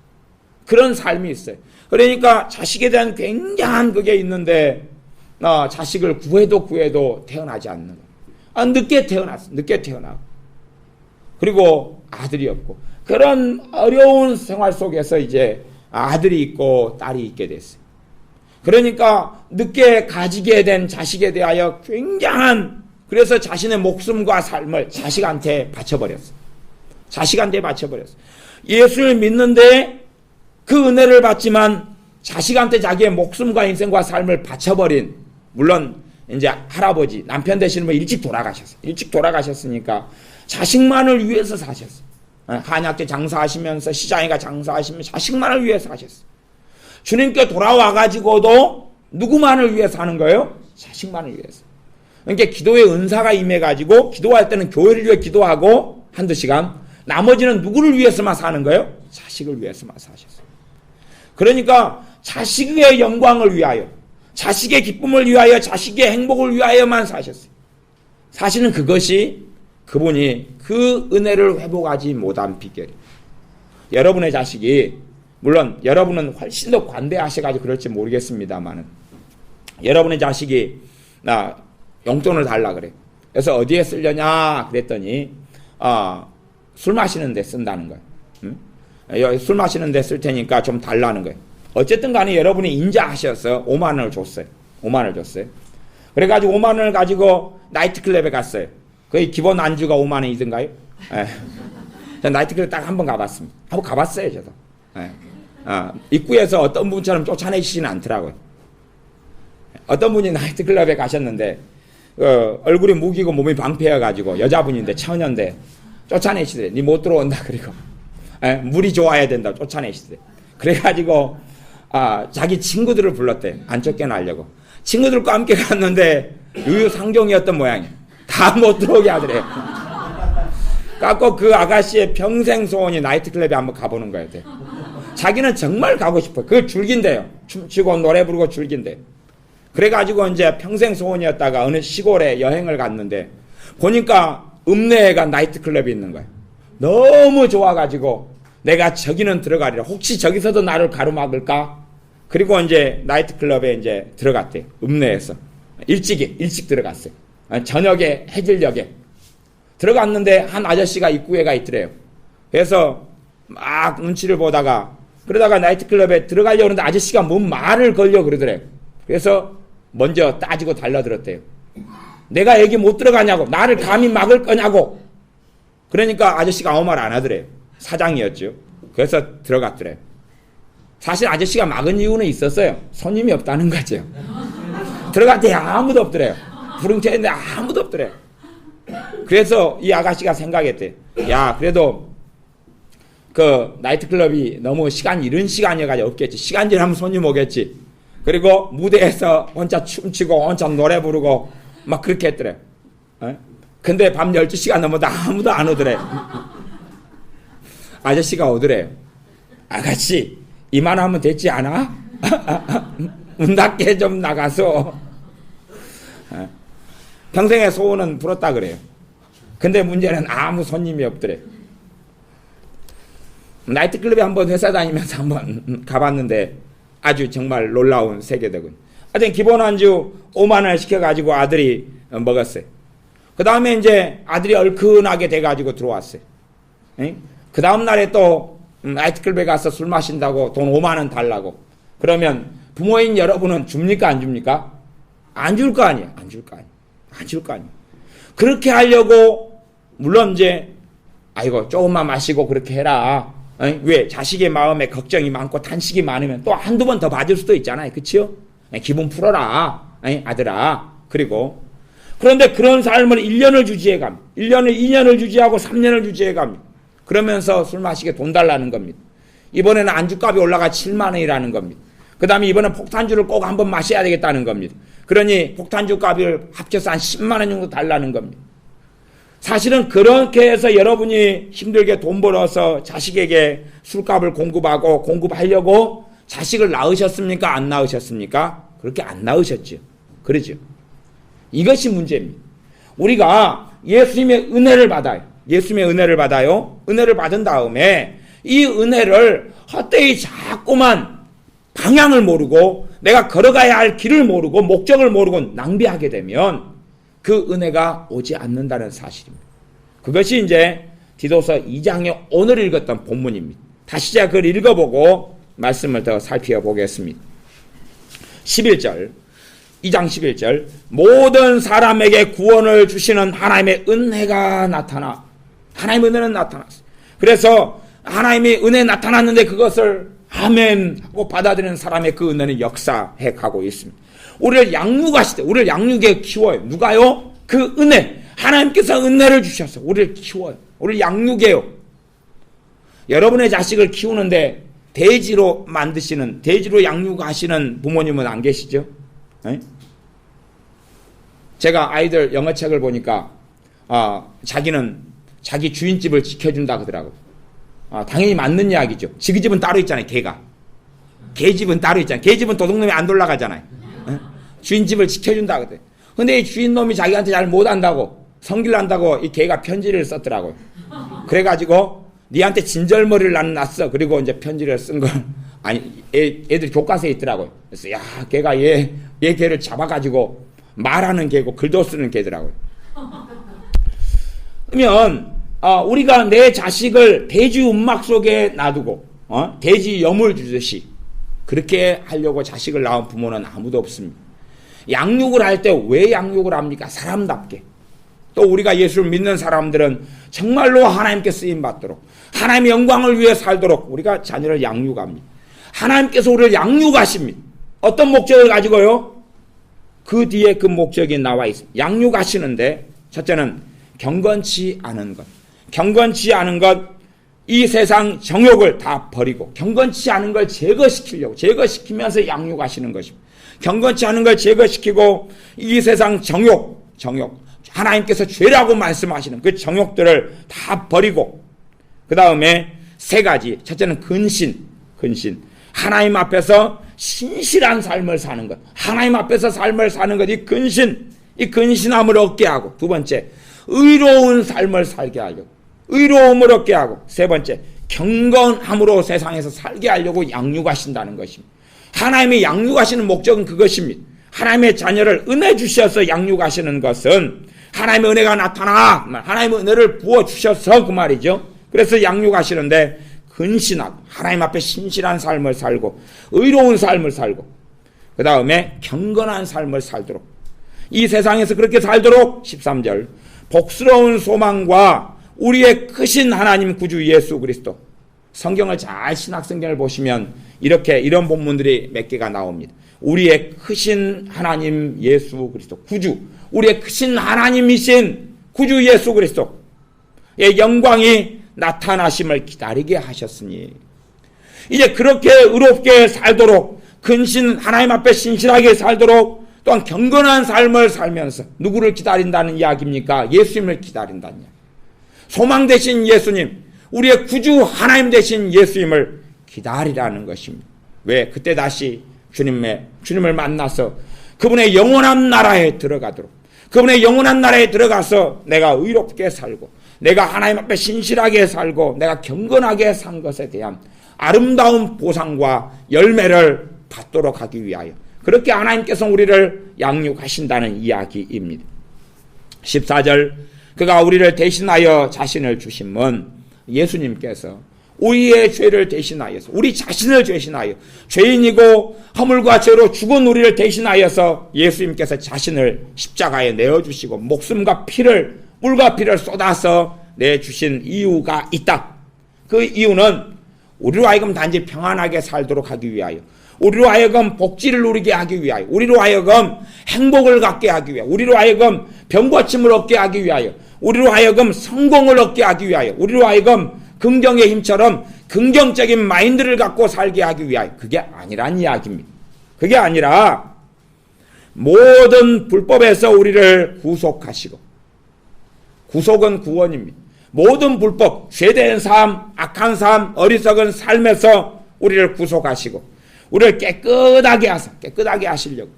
그런 삶이 있어요. 그러니까 자식에 대한 굉장한 그게 있는데 자식을 구해도 태어나지 않는 거예요. 늦게 태어났어. 늦게 태어나고 그리고 아들이 없고 그런 어려운 생활 속에서 이제 아들이 있고 딸이 있게 됐어요. 그러니까 늦게 가지게 된 자식에 대하여 굉장한 그래서 자신의 목숨과 삶을 자식한테 바쳐버렸어요. 자식한테 바쳐버렸어요. 예수를 믿는데 그 은혜를 받지만 자식한테 자기의 목숨과 인생과 삶을 바쳐버린 물론 이제 할아버지 남편 되시는 분 일찍 돌아가셨어요. 일찍 돌아가셨으니까 자식만을 위해서 사셨어요. 한약재 장사하시면서 시장에 가 장사하시면서 자식만을 위해서 하셨어요. 주님께 돌아와가지고도 누구만을 위해서 하는 거예요? 자식만을 위해서. 그러니까 기도의 은사가 임해가지고 기도할 때는 교회를 위해 기도하고 한두 시간 나머지는 누구를 위해서만 사는 거예요? 자식을 위해서만 사셨어요. 그러니까 자식의 영광을 위하여 자식의 기쁨을 위하여 자식의 행복을 위하여만 사셨어요. 사실은 그것이 그분이 그 은혜를 회복하지 못한 비결이에요. 여러분의 자식이 물론 여러분은 훨씬 더 관대하셔가지고 그럴지 모르겠습니다만은 여러분의 자식이 나 용돈을 달라 그래. 그래서 어디에 쓰려냐 그랬더니 술 마시는 데 쓴다는 거예요. 응? 술 마시는 데 쓸 테니까 좀 달라는 거예요. 어쨌든 간에 여러분이 인자하셔서 5만 원을 줬어요. 5만 원을 줬어요. 그래가지고 5만 원을 가지고 나이트클럽에 갔어요. 거의 기본 안주가 5만 원이던가요? 예. 나이트클럽 딱 한 번 가봤습니다. 한번 가봤어요, 저도. 예. 입구에서 어떤 분처럼 쫓아내시지는 않더라고요. 어떤 분이 나이트클럽에 가셨는데 얼굴이 무기고 몸이 방패여가지고 여자분인데 처녀인데 쫓아내시더래. 니 못 들어온다 그리고 물이 좋아야 된다 쫓아내시더래. 그래가지고 자기 친구들을 불렀대. 안 쫓겨나려고. 친구들과 함께 갔는데 유유상종이었던 모양이에요. 다 못 들어오게 하더래요. 갖고 그 아가씨의 평생 소원이 나이트클럽에 한번 가보는 거예요. 자기는 정말 가고 싶어요. 그게 줄긴대요. 춤추고 노래 부르고 줄긴대요. 그래가지고 이제 평생 소원이었다가 어느 시골에 여행을 갔는데 보니까 읍내에가 나이트클럽이 있는 거예요. 너무 좋아가지고 내가 저기는 들어가리라. 혹시 저기서도 나를 가로막을까? 그리고 이제 나이트클럽에 이제 들어갔대요. 읍내에서. 일찍 들어갔어요. 저녁에 해질녘에. 들어갔는데 한 아저씨가 입구에가 있더래요. 그래서 막 눈치를 보다가 그러다가 나이트클럽에 들어가려고 하는데 아저씨가 뭔 말을 걸려 그러더래요. 그래서 먼저 따지고 달려들었대요. 내가 여기 못 들어가냐고. 나를 감히 막을 거냐고. 그러니까 아저씨가 아무 말 안 하더래요. 사장이었죠. 그래서 들어갔더래요. 사실 아저씨가 막은 이유는 있었어요. 손님이 없다는 거죠. 들어갔더니 아무도 없더래요. 부릉태인데 아무도 없더래요. 그래서 이 아가씨가 생각했대. 야, 그래도 그 나이트클럽이 너무 이른 시간이어가지고 없겠지. 시간 지나면 손님 오겠지. 그리고 무대에서 혼자 춤추고 혼자 노래 부르고 막 그렇게 했더래. 근데 밤 12시가 넘어도 아무도 안 오더래. 아저씨가 오더래요. 아가씨, 이만하면 됐지 않아? 문 닫게 좀 나가서. 평생의 소원은 풀었다 그래요. 근데 문제는 아무 손님이 없더래. 나이트클럽에 한번 회사 다니면서 한번 가봤는데 아주 정말 놀라운 세계더군. 하여튼 기본 안주 5만 원 시켜가지고 아들이 먹었어요. 그 다음에 이제 아들이 얼큰하게 돼가지고 들어왔어요. 그 다음 날에 또 나이트클럽에 가서 술 마신다고 돈 5만 원 달라고. 그러면 부모인 여러분은 줍니까 안 줍니까? 안 줄 거 아니에요. 안 줄 거 아니에요. 안 줄 거 아니에요. 그렇게 하려고 물론 이제 아이고 조금만 마시고 그렇게 해라. 왜? 자식의 마음에 걱정이 많고 탄식이 많으면 또 한두 번 더 받을 수도 있잖아요. 그치요? 기분 풀어라. 아들아. 그리고 그런데 그런 삶을 1년을 유지해 갑니다. 1년을 2년을 유지하고 3년을 유지해 갑니다. 그러면서 술 마시게 돈 달라는 겁니다. 이번에는 안주값이 올라가 7만 원이라는 겁니다. 그 다음에 이번엔 폭탄주를 꼭 한번 마셔야 되겠다는 겁니다. 그러니 폭탄주 값을 합쳐서 한 10만 원 정도 달라는 겁니다. 사실은 그렇게 해서 여러분이 힘들게 돈 벌어서 자식에게 술값을 공급하려고 자식을 낳으셨습니까? 안 낳으셨습니까? 그렇게 안 낳으셨죠. 그러죠. 이것이 문제입니다. 우리가 예수님의 은혜를 받아요. 예수님의 은혜를 받아요. 은혜를 받은 다음에 이 은혜를 헛되이 자꾸만 방향을 모르고 내가 걸어가야 할 길을 모르고 목적을 모르고 낭비하게 되면 그 은혜가 오지 않는다는 사실입니다. 그것이 이제 디도서 2장에 오늘 읽었던 본문입니다. 다시 제가 그걸 읽어보고 말씀을 더 살펴보겠습니다. 11절, 2장 11절, 모든 사람에게 구원을 주시는 하나님의 은혜가 나타나, 하나님의 은혜는 나타났어요. 그래서 하나님의 은혜 나타났는데 그것을 아멘 하고 받아들이는 사람의 그 은혜는 역사해 가고 있습니다. 우리를 양육하실 때, 우리를 양육에 키워요. 누가요? 그 은혜. 하나님께서 은혜를 주셔서 우리를 키워요. 우리를 양육해요. 여러분의 자식을 키우는데 돼지로 돼지로 양육하시는 부모님은 안 계시죠? 네? 제가 아이들 영어책을 보니까, 자기는 자기 주인집을 지켜준다 그러더라고요. 당연히 맞는 이야기죠. 지그 집은 따로 있잖아요, 개가. 개 집은 따로 있잖아요. 개 집은 도둑놈이 안 돌아가잖아요. 네? 주인집을 지켜준다 그래. 근데 이 주인놈이 자기한테 잘 못한다고, 성질 난다고 이 개가 편지를 썼더라고요. 그래가지고, 니한테 진절머리를 났어. 그리고 이제 편지를 쓴 걸, 애들 교과서에 있더라고요. 그래서, 야, 걔가 얘 개를 잡아가지고 말하는 개고 글도 쓰는 개더라고요. 그러면, 우리가 내 자식을 돼지 움막 속에 놔두고, 돼지 염을 주듯이, 그렇게 하려고 자식을 낳은 부모는 아무도 없습니다. 양육을 할 때 왜 양육을 합니까? 사람답게. 또 우리가 예수를 믿는 사람들은 정말로 하나님께 쓰임받도록, 하나님의 영광을 위해 살도록 우리가 자녀를 양육합니다. 하나님께서 우리를 양육하십니다. 어떤 목적을 가지고요? 그 뒤에 그 목적이 나와 있습니다. 양육하시는데 첫째는 경건치 않은 것. 경건치 않은 것, 이 세상 정욕을 다 버리고 경건치 않은 걸 제거시키면서 양육하시는 것입니다. 경건치 않은 걸 제거시키고 이 세상 정욕, 하나님께서 죄라고 말씀하시는 그 정욕들을 다 버리고, 그 다음에 세 가지. 첫째는 근신. 하나님 앞에서 신실한 삶을 사는 것. 하나님 앞에서 삶을 사는 것, 이 근신함을 얻게 하고, 두 번째, 의로운 삶을 살게 하려고, 의로움을 얻게 하고, 세 번째, 경건함으로 세상에서 살게 하려고 양육하신다는 것입니다. 하나님의 양육하시는 목적은 그것입니다. 하나님의 자녀를 은혜 주셔서 양육하시는 것은 하나님의 은혜가 나타나, 하나님의 은혜를 부어주셔서 그 말이죠. 그래서 양육하시는데 근신하고 하나님 앞에 신실한 삶을 살고 의로운 삶을 살고, 그 다음에 경건한 삶을 살도록, 이 세상에서 그렇게 살도록 13절, 복스러운 소망과 우리의 크신 하나님 구주 예수 그리스도. 성경을 잘 신학성경을 보시면 이런 본문들이 몇 개가 나옵니다. 우리의 크신 하나님 예수 그리스도 구주, 우리의 크신 하나님이신 구주 예수 그리스도의 영광이 나타나심을 기다리게 하셨으니, 이제 그렇게 의롭게 살도록, 하나님 앞에 신실하게 살도록, 또한 경건한 삶을 살면서 누구를 기다린다는 이야기입니까? 예수님을 기다린다는 이야기. 소망 되신 예수님, 우리의 구주 하나님 되신 예수님을 기다리라는 것입니다. 왜? 그때 다시 주님을 만나서 그분의 영원한 나라에 들어가도록, 그분의 영원한 나라에 들어가서 내가 의롭게 살고, 내가 하나님 앞에 신실하게 살고, 내가 경건하게 산 것에 대한 아름다운 보상과 열매를 받도록 하기 위하여 그렇게 하나님께서 우리를 양육하신다는 이야기입니다. 14절, 그가 우리를 대신하여 자신을 주심은 예수님께서 우리의 죄를 대신하여서, 우리 자신을 대신하여, 죄인이고 허물과 죄로 죽은 우리를 대신하여서 예수님께서 자신을 십자가에 내어주시고 목숨과 피를, 물과 피를 쏟아서 내주신 이유가 있다. 그 이유는 우리로 하여금 단지 평안하게 살도록 하기 위하여, 우리로 하여금 복지를 누리게 하기 위하여, 우리로 하여금 행복을 갖게 하기 위하여, 우리로 하여금 병고침을 얻게 하기 위하여, 우리로 하여금 성공을 얻게 하기 위하여, 우리로 하여금 긍정의 힘처럼 긍정적인 마인드를 갖고 살게 하기 위하여, 그게 아니란 이야기입니다. 그게 아니라 모든 불법에서 우리를 구속하시고, 구속은 구원입니다. 모든 불법, 죄된 삶, 악한 삶, 어리석은 삶에서 우리를 구속하시고 우리를 깨끗하게 하시려고,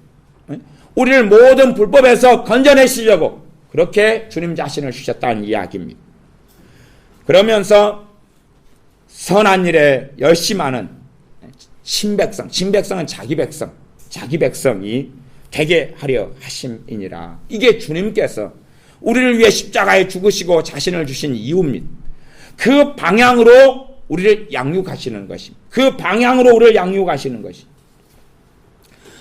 우리를 모든 불법에서 건져내시려고 그렇게 주님 자신을 주셨다는 이야기입니다. 그러면서 선한 일에 열심하는 신백성, 신백성은 자기 백성이 되게 하려 하심이니라. 이게 주님께서 우리를 위해 십자가에 죽으시고 자신을 주신 이유입니다. 그 방향으로 우리를 양육하시는 것입니다. 그 방향으로 우리를 양육하시는 것입니다.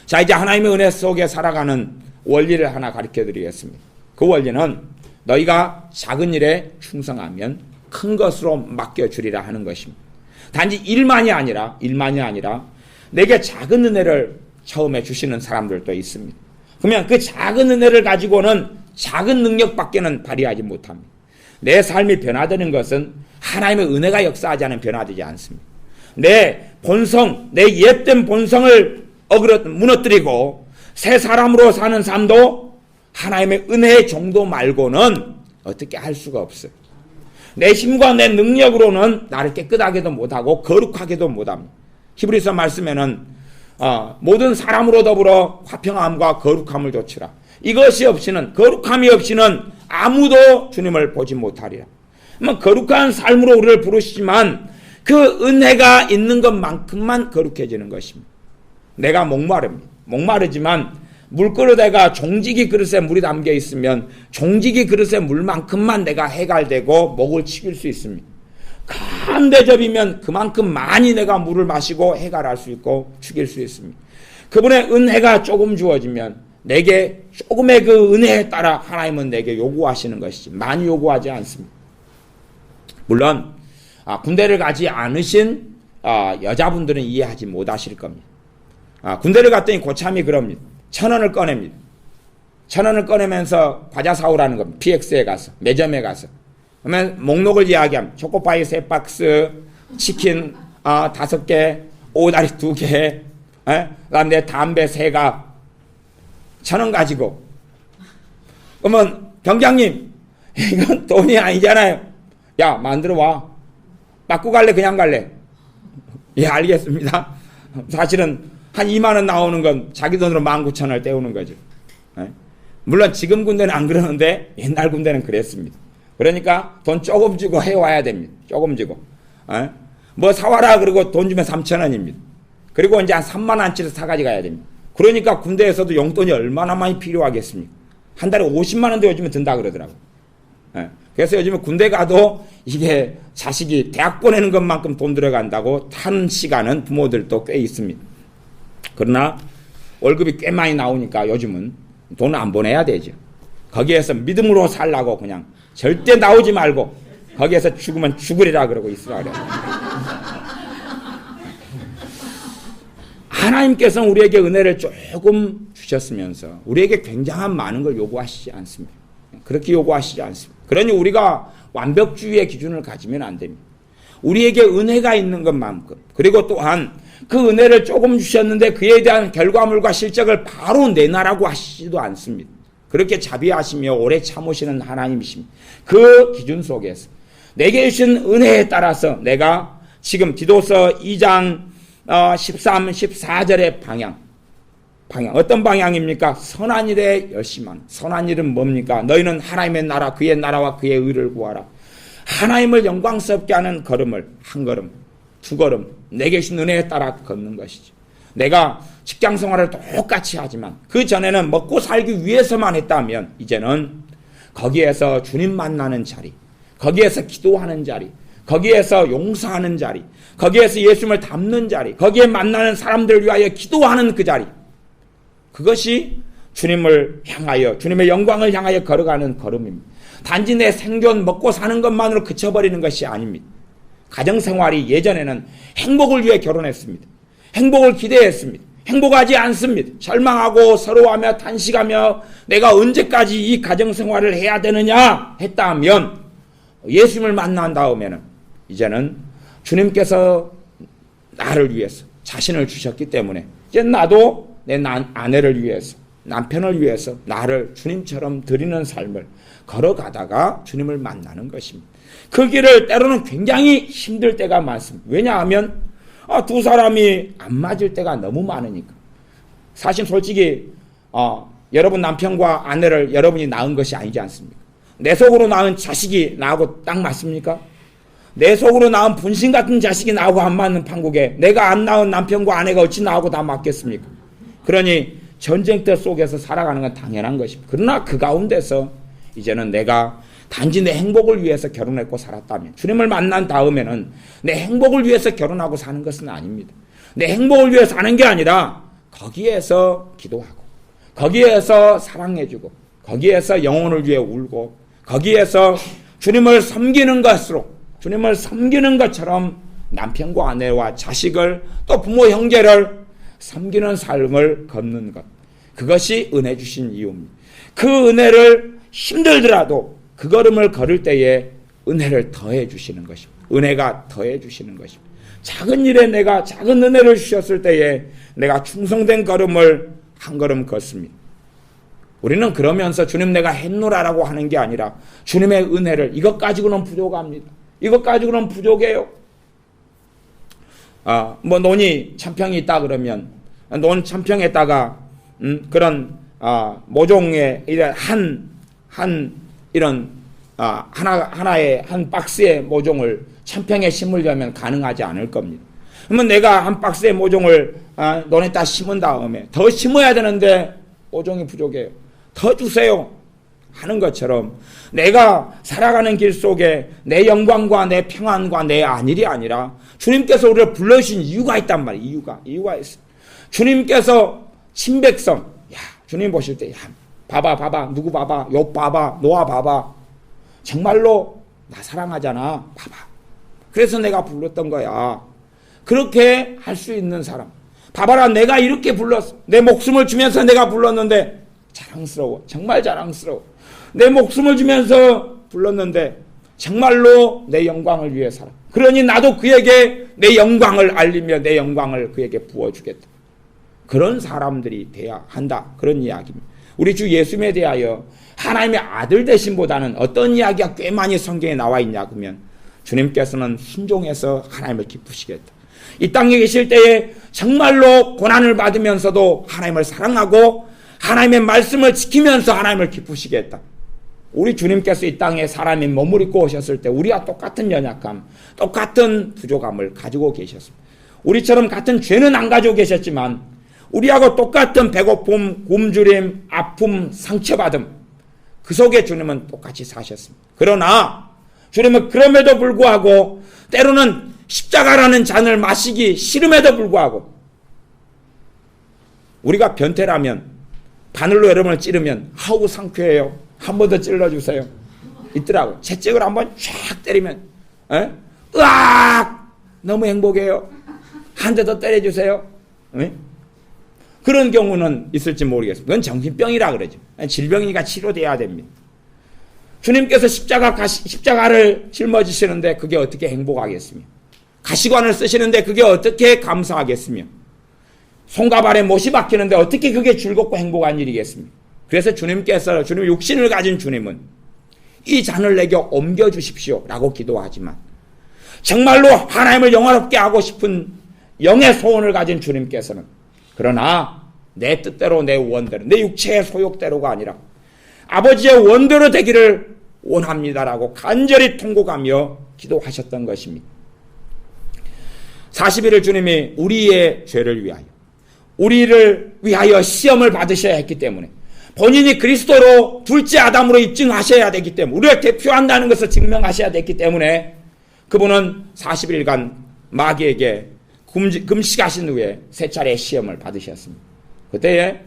자, 이제 하나님의 은혜 속에 살아가는 원리를 하나 가르쳐 드리겠습니다. 그 원리는 너희가 작은 일에 충성하면 큰 것으로 맡겨주리라 하는 것입니다. 단지 일만이 아니라 내게 작은 은혜를 처음에 주시는 사람들도 있습니다. 그러면 그 작은 은혜를 가지고는 작은 능력밖에는 발휘하지 못합니다. 내 삶이 변화되는 것은 하나님의 은혜가 역사하지 않으면 변화되지 않습니다. 내 본성, 내 옛된 본성을 무너뜨리고 새 사람으로 사는 삶도 하나님의 은혜의 정도 말고는 어떻게 할 수가 없어요. 내 힘과 내 능력으로는 나를 깨끗하게도 못하고 거룩하게도 못합니다. 히브리서 말씀에는 모든 사람으로 더불어 화평함과 거룩함을 좇으라. 이것이 없이는, 거룩함이 없이는 아무도 주님을 보지 못하리라. 거룩한 삶으로 우리를 부르시지만 그 은혜가 있는 것만큼만 거룩해지는 것입니다. 내가 목마르지만 물그릇에가 종지기 그릇에 물이 담겨 있으면 종지기 그릇의 물만큼만 내가 해갈되고 목을 치길 수 있습니다. 큰 대접이면 그만큼 많이 내가 물을 마시고 해갈할 수 있고 죽일 수 있습니다. 그분의 은혜가 조금 주어지면 내게 조금의 그 은혜에 따라 하나님은 내게 요구하시는 것이지 많이 요구하지 않습니다. 물론 군대를 가지 않으신 여자분들은 이해하지 못하실 겁니다. 군대를 갔더니 고참이 그럽니다. 1,000원을 꺼냅니다. 1,000원을 꺼내면서 과자 사오라는 겁니다. PX에 가서, 매점에 가서. 그러면 목록을 이야기하면 초코파이 3박스, 치킨 5개, 오다리 2개, 그다음 내 담배 3갑, 1,000원 가지고. 그러면 병장님, 이건 돈이 아니잖아요. 야, 만들어 와. 받고 갈래? 그냥 갈래? 예, 알겠습니다. 사실은 한 2만 원 나오는 건 자기 돈으로 19,000원을 떼우는 거죠. 물론 지금 군대는 안 그러는데 옛날 군대는 그랬습니다. 그러니까 돈 조금 주고 해와야 됩니다. 조금 주고. 뭐 사와라 그러고 돈 주면 3,000원입니다. 그리고 이제 한 3만 원치를 사가지 가야 됩니다. 그러니까 군대에서도 용돈이 얼마나 많이 필요하겠습니까? 한 달에 50만 원도 요즘에 든다 그러더라고요. 그래서 요즘에 군대 가도 이게 자식이 대학 보내는 것만큼 돈 들어간다고 타는 시간은 부모들도 꽤 있습니다. 그러나 월급이 꽤 많이 나오니까 요즘은 돈을 안 보내야 되죠. 거기에서 믿음으로 살라고 그냥 절대 나오지 말고 거기에서 죽으면 죽으리라 그러고 있으라 그래요. 하나님께서는 우리에게 은혜를 조금 주셨으면서 우리에게 굉장한 많은 걸 요구하시지 않습니다. 그렇게 요구하시지 않습니다. 그러니 우리가 완벽주의의 기준을 가지면 안 됩니다. 우리에게 은혜가 있는 것만큼, 그리고 또한 그 은혜를 조금 주셨는데 그에 대한 결과물과 실적을 바로 내놔라고 하시지도 않습니다. 그렇게 자비하시며 오래 참으시는 하나님이십니다. 그 기준 속에서 내게 주신 은혜에 따라서 내가 지금 디도서 2장 13, 14절의 방향 어떤 방향입니까? 선한 일에 열심한. 선한 일은 뭡니까? 너희는 하나님의 나라, 그의 나라와 그의 의를 구하라. 하나님을 영광스럽게 하는 걸음을 한 걸음, 두 걸음 내게 주신 은혜에 따라 걷는 것이죠. 내가 직장 생활을 똑같이 하지만 그 전에는 먹고 살기 위해서만 했다면 이제는 거기에서 주님 만나는 자리, 거기에서 기도하는 자리, 거기에서 용서하는 자리, 거기에서 예수님을 닮는 자리, 거기에 만나는 사람들을 위하여 기도하는 그 자리, 그것이 주님을 향하여, 주님의 영광을 향하여 걸어가는 걸음입니다. 단지 내 생존 먹고 사는 것만으로 그쳐버리는 것이 아닙니다. 가정생활이 예전에는 행복을 위해 결혼했습니다. 행복을 기대했습니다. 행복하지 않습니다. 절망하고 서러워하며 탄식하며 내가 언제까지 이 가정생활을 해야 되느냐 했다면 예수님을 만난 다음에는 이제는 주님께서 나를 위해서 자신을 주셨기 때문에 이제 나도 내 아내를 위해서, 남편을 위해서 나를 주님처럼 드리는 삶을 걸어가다가 주님을 만나는 것입니다. 그 길을 때로는 굉장히 힘들 때가 많습니다. 왜냐하면 두 사람이 안 맞을 때가 너무 많으니까. 사실 솔직히 여러분 남편과 아내를 여러분이 낳은 것이 아니지 않습니까? 내 속으로 낳은 자식이 나하고 딱 맞습니까? 내 속으로 낳은 분신 같은 자식이 나하고 안 맞는 판국에 내가 안 낳은 남편과 아내가 어찌 나하고 다 맞겠습니까? 그러니 전쟁터 속에서 살아가는 건 당연한 것입니다. 그러나 그 가운데서 이제는 내가 단지 내 행복을 위해서 결혼했고 살았다면, 주님을 만난 다음에는 내 행복을 위해서 결혼하고 사는 것은 아닙니다. 내 행복을 위해서 사는 게 아니라 거기에서 기도하고, 거기에서 사랑해주고, 거기에서 영혼을 위해 울고, 거기에서 주님을 섬기는 것으로, 주님을 섬기는 것처럼 남편과 아내와 자식을 또 부모 형제를 섬기는 삶을 걷는 것, 그것이 은혜 주신 이유입니다. 그 은혜를 힘들더라도 그 걸음을 걸을 때에 은혜를 더해 주시는 것입니다. 은혜가 더해 주시는 것입니다. 작은 일에 내가 작은 은혜를 주셨을 때에 내가 충성된 걸음을 한 걸음 걷습니다. 우리는 그러면서 주님 내가 했노라라고 하는 게 아니라 주님의 은혜를, 이것 가지고는 부족합니다. 이것 가지고는 부족해요. 논이 천평이 있다 그러면 논 천평에다가 그런 모종의 이런 하나의 한 박스의 모종을 천평에 심으려면 가능하지 않을 겁니다. 그러면 내가 한 박스의 모종을 논에다 심은 다음에 더 심어야 되는데 모종이 부족해요. 더 주세요 하는 것처럼 내가 살아가는 길 속에 내 영광과 내 평안과 내 안일이 아니라 주님께서 우리를 불러주신 이유가 있단 말이에요. 이유가 있어요. 주님께서 친백성, 주님 보실 때 봐봐 누구 봐봐, 욥 봐봐, 노아 봐봐, 정말로 나 사랑하잖아, 봐봐. 그래서 내가 불렀던 거야. 그렇게 할 수 있는 사람, 봐봐라, 내가 이렇게 불렀어. 내 목숨을 주면서 내가 불렀는데 자랑스러워, 정말 자랑스러워. 내 목숨을 주면서 불렀는데 정말로 내 영광을 위해 살아. 그러니 나도 그에게 내 영광을 알리며 내 영광을 그에게 부어주겠다. 그런 사람들이 돼야 한다, 그런 이야기입니다. 우리 주 예수님에 대하여 하나님의 아들 되심보다는 어떤 이야기가 꽤 많이 성경에 나와 있냐 그러면 주님께서는 순종해서 하나님을 기쁘시겠다. 이 땅에 계실 때에 정말로 고난을 받으면서도 하나님을 사랑하고 하나님의 말씀을 지키면서 하나님을 기쁘시겠다. 우리 주님께서 이 땅에 사람이 몸을 입고 오셨을 때 우리와 똑같은 연약함, 똑같은 부족함을 가지고 계셨습니다. 우리처럼 같은 죄는 안 가지고 계셨지만 우리하고 똑같은 배고픔, 굶주림, 아픔, 상처받음, 그 속에 주님은 똑같이 사셨습니다. 그러나 주님은 그럼에도 불구하고 때로는 십자가라는 잔을 마시기 싫음에도 불구하고, 우리가 변태라면 바늘로 여러분을 찌르면 아우 상쾌해요, 한 번 더 찔러주세요 있더라고. 채찍을 한번 쫙 때리면 으악 너무 행복해요, 한 대 더 때려주세요. 그런 경우는 있을지 모르겠습니다. 그건 정신병이라 그러죠. 질병이니까 치료돼야 됩니다. 주님께서 십자가를 짊어지시는데 그게 어떻게 행복하겠으며, 가시관을 쓰시는데 그게 어떻게 감사하겠으며, 손과 발에 못이 박히는데 어떻게 그게 즐겁고 행복한 일이겠습니까? 그래서 주님께서, 주님 육신을 가진 주님은 이 잔을 내게 옮겨주십시오 라고 기도하지만, 정말로 하나님을 영화롭게 하고 싶은 영의 소원을 가진 주님께서는 그러나 내 뜻대로 내 원대로 내 육체의 소욕대로가 아니라 아버지의 원대로 되기를 원합니다라고 간절히 통곡하며 기도하셨던 것입니다. 40일을 주님이 우리의 죄를 위하여, 우리를 위하여 시험을 받으셔야 했기 때문에, 본인이 그리스도로 둘째 아담으로 입증하셔야 되기 때문에, 우리를 대표한다는 것을 증명하셔야 됐기 때문에 그분은 40일간 마귀에게 금식하신 후에 세 차례 시험을 받으셨습니다. 그때에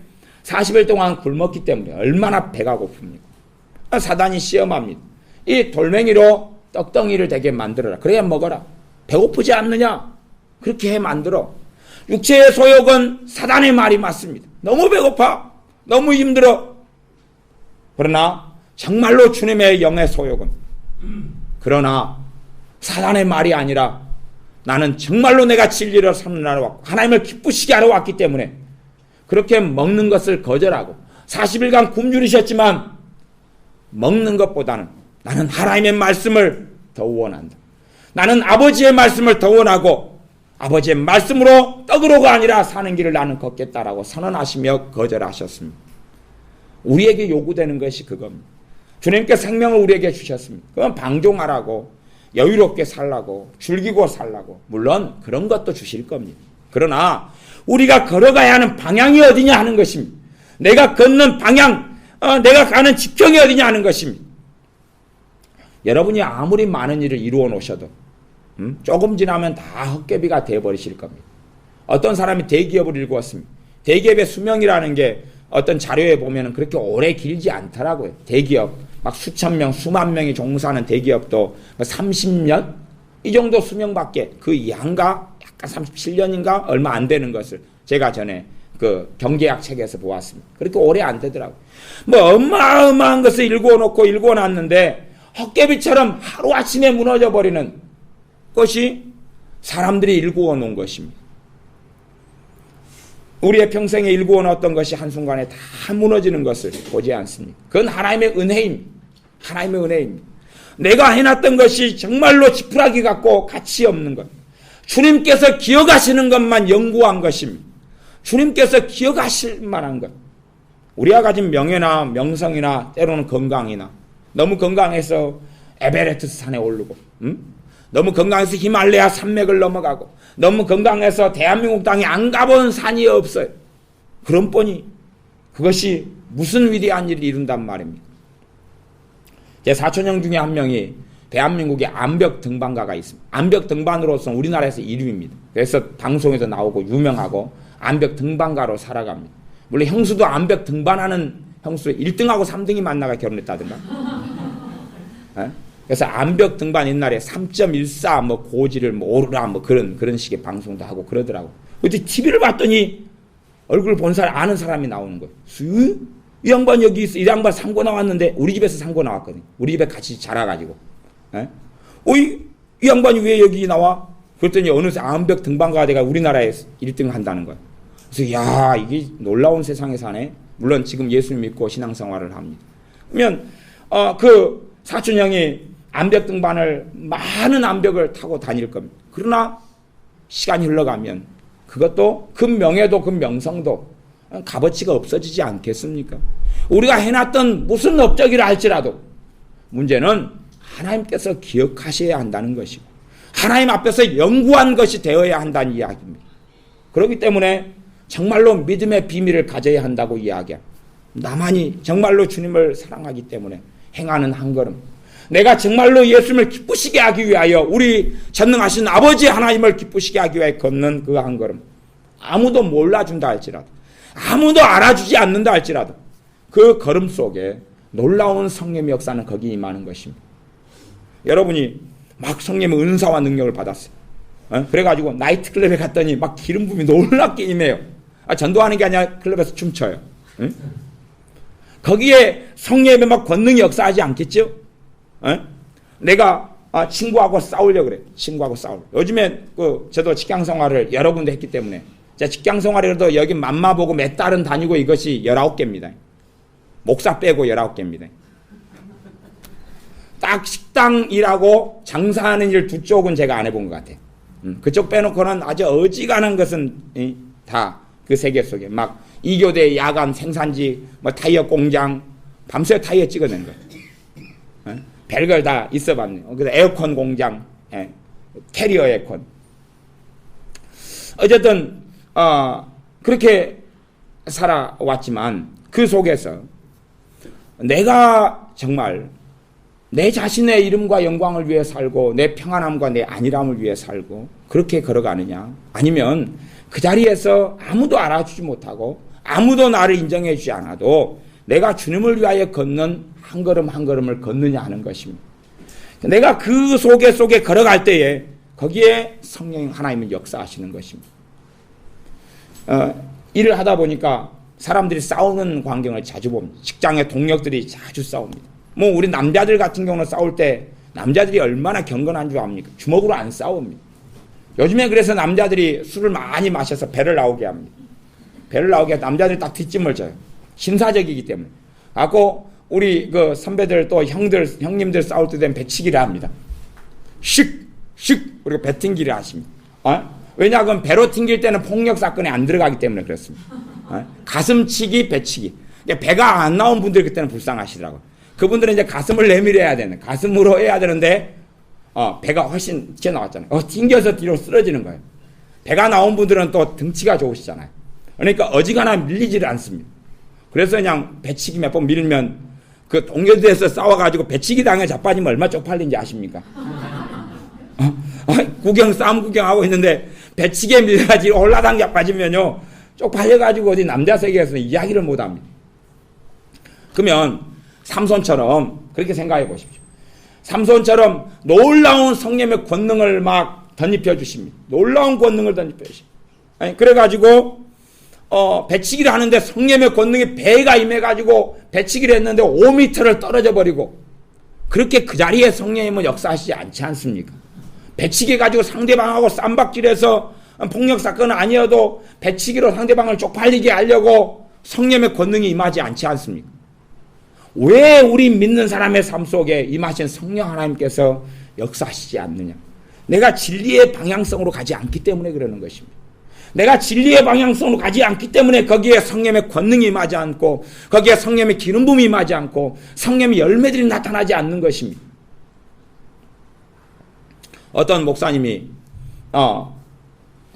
40일 동안 굶었기 때문에 얼마나 배가 고픕니까? 사단이 시험합니다. 이 돌멩이로 떡덩이를 되게 만들어라, 그래야 먹어라. 배고프지 않느냐? 그렇게 해 만들어. 육체의 소욕은 사단의 말이 맞습니다. 너무 배고파, 너무 힘들어. 그러나 정말로 주님의 영의 소욕은, 그러나 사단의 말이 아니라 나는 정말로 내가 진리를 삼는 하러 왔고 하나님을 기쁘시게 하러 왔기 때문에 그렇게 먹는 것을 거절하고 40일간 굶주리셨지만 먹는 것보다는 나는 하나님의 말씀을 더 원한다. 나는 아버지의 말씀을 더 원하고 아버지의 말씀으로 떡으로가 아니라 사는 길을 나는 걷겠다라고 선언하시며 거절하셨습니다. 우리에게 요구되는 것이 그겁니다. 주님께 생명을 우리에게 주셨습니다. 그건 방종하라고 여유롭게 살라고 즐기고 살라고 물론 그런 것도 주실 겁니다. 그러나 우리가 걸어가야 하는 방향이 어디냐 하는 것입니다. 내가 걷는 방향, 내가 가는 지평이 어디냐 하는 것입니다. 여러분이 아무리 많은 일을 이루어 놓으셔도 조금 지나면 다 헛개비가 되어버리실 겁니다. 어떤 사람이 대기업을 일구었습니다. 대기업의 수명이라는 게 어떤 자료에 보면 그렇게 오래 길지 않더라고요. 대기업 막 수천 명, 수만 명이 종사하는 대기업도 30년 이 정도 수명밖에 그 이하인가 약간 37년인가 얼마 안 되는 것을 제가 전에 그 경제학 책에서 보았습니다. 그렇게 오래 안 되더라고요. 뭐 어마어마한 것을 일구어 놨는데 헛개비처럼 하루아침에 무너져 버리는 것이 사람들이 일구어 놓은 것입니다. 우리의 평생에 일구어 놓았던 것이 한순간에 다 무너지는 것을 보지 않습니까? 그건 하나님의 은혜입니다. 하나님의 은혜입니다. 내가 해놨던 것이 정말로 지푸라기 같고 가치 없는 것. 주님께서 기억하시는 것만 연구한 것입니다. 주님께서 기억하실 만한 것. 우리가 가진 명예나 명성이나 때로는 건강이나 너무 건강해서 에베레스트 산에 오르고 너무 건강해서 히말라야 산맥을 넘어가고 너무 건강해서 대한민국 땅에 안 가본 산이 없어요. 그런 뻔히 그것이 무슨 위대한 일을 이룬단 말입니까? 제 사촌형 중에 한 명이 대한민국에 암벽 등반가가 있습니다. 암벽 등반으로서는 우리나라에서 1위입니다. 그래서 방송에서 나오고 유명하고 암벽 등반가로 살아갑니다. 물론 형수도 암벽 등반하는 형수 1등하고 3등이 만나가 결혼했다든가. 네? 그래서 암벽 등반 옛날에 3.14 뭐 고지를 뭐 오르라 뭐 그런 식의 방송도 하고 그러더라고. 근데 TV를 봤더니 얼굴 본 사람 아는 사람이 나오는 거예요. 이 양반 여기 있어. 이 양반 상고 나왔는데 우리 집에서 상고 나왔거든요. 우리 집에 같이 자라가지고. 네? 이 양반이 왜 여기 나와? 그랬더니 어느새 암벽 등반가가 돼가 우리나라에서 1등 한다는 거예요. 그래서 야 이게 놀라운 세상에 사네. 물론 지금 예수 믿고 신앙생활을 합니다. 그러면 그 사촌형이 암벽 등반을 많은 암벽을 타고 다닐 겁니다. 그러나 시간이 흘러가면 그것도 그 명예도 그 명성도 값어치가 없어지지 않겠습니까? 우리가 해놨던 무슨 업적이라 할지라도 문제는 하나님께서 기억하셔야 한다는 것이고 하나님 앞에서 연구한 것이 되어야 한다는 이야기입니다. 그렇기 때문에 정말로 믿음의 비밀을 가져야 한다고 이야기합니다. 나만이 정말로 주님을 사랑하기 때문에 행하는 한 걸음, 내가 정말로 예수님을 기쁘시게 하기 위하여 우리 전능하신 아버지 하나님을 기쁘시게 하기 위하여 걷는 그 한 걸음, 아무도 몰라준다 할지라도 아무도 알아주지 않는다 할지라도 그 걸음 속에 놀라운 성령의 역사는 거기 임하는 것입니다. 여러분이 막 성령의 은사와 능력을 받았어요. 그래가지고 나이트클럽에 갔더니 막 기름 부음이 놀랍게 임해요. 전도하는 게 아니라 클럽에서 춤춰요. 응? 거기에 성령의 막 권능이 역사하지 않겠죠? 내가 친구하고 싸우려고 그래. 친구하고 싸우려. 요즘에 저도 직장 생활을 여러 군데 했기 때문에 제가 직장 생활에도 여기 맘마 보고 몇 달은 다니고 이것이 19개입니다. 목사 빼고 19개입니다. 딱 식당 일하고 장사하는 일 두 쪽은 제가 안 해본 것 같아요. 그쪽 빼놓고는 아주 어지간한 것은 다 그 세계 속에 막 이교대 야간 생산지 뭐 타이어 공장 밤새 타이어 찍어낸 거예요. 별걸 다 있어봤네요. 그래서 에어컨 공장, 캐리어 에어컨. 어쨌든 그렇게 살아왔지만 그 속에서 내가 정말 내 자신의 이름과 영광을 위해 살고 내 평안함과 내 안일함을 위해 살고 그렇게 걸어가느냐, 아니면 그 자리에서 아무도 알아주지 못하고 아무도 나를 인정해 주지 않아도 내가 주님을 위하여 걷는 한 걸음 한 걸음을 걷느냐 하는 것입니다. 내가 그 속에 걸어갈 때에 거기에 성령 하나님은 역사하시는 것입니다. 일을 하다 보니까 사람들이 싸우는 광경을 자주 봅니다. 직장의 동료들이 자주 싸웁니다. 뭐 우리 남자들 같은 경우는 싸울 때 남자들이 얼마나 경건한 줄 압니까? 주먹으로 안 싸웁니다. 요즘에 그래서 남자들이 술을 많이 마셔서 배를 나오게 합니다. 배를 나오게 남자들이 딱 뒷짐을 져요. 신사적이기 때문에. 갖고 우리 그 선배들 또 형님들 싸울 때 되면 배치기를 합니다. 슉 그리고 배 튕기를 하십니다. 왜냐하면 배로 튕길 때는 폭력 사건에 안 들어가기 때문에 그렇습니다. 가슴치기, 배치기. 배가 안 나온 분들이 그때는 불쌍하시더라고요. 그분들은 이제 가슴을 내밀어야 되는, 가슴으로 해야 되는데 배가 훨씬 튀어나왔잖아요. 튕겨서 뒤로 쓰러지는 거예요. 배가 나온 분들은 또 등치가 좋으시잖아요. 그러니까 어지간하면 밀리지를 않습니다. 그래서 그냥 배치기 몇 번 밀면 그 동료들에서 싸워가지고 배치기 당해 자빠지면 얼마나 쪽팔린지 아십니까? 싸움 구경하고 있는데 배치기에 밀려가지고 올라당 자빠지면요 쪽팔려가지고 어디 남자 세계에서 이야기를 못합니다. 그러면 삼손처럼 그렇게 생각해 보십시오. 삼손처럼 놀라운 성령의 권능을 막 덧입혀 주십니다. 놀라운 권능을 덧입혀 주십니다. 그래가지고 배치기를 하는데 성령의 권능이 배가 임해가지고 배치기를 했는데 5m를 떨어져 버리고 그렇게 그 자리에 성령님은 역사하시지 않지 않습니까? 배치기 가지고 상대방하고 쌈박질해서 폭력 사건은 아니어도 배치기로 상대방을 쪽팔리게 하려고 성령의 권능이 임하지 않지 않습니까? 왜 우리 믿는 사람의 삶 속에 임하신 성령 하나님께서 역사하시지 않느냐? 내가 진리의 방향성으로 가지 않기 때문에 그러는 것입니다. 내가 진리의 방향성으로 가지 않기 때문에 거기에 성령의 권능이 임하지 않고 거기에 성령의 기름 부음이 임하지 않고 성령의 열매들이 나타나지 않는 것입니다. 어떤 목사님이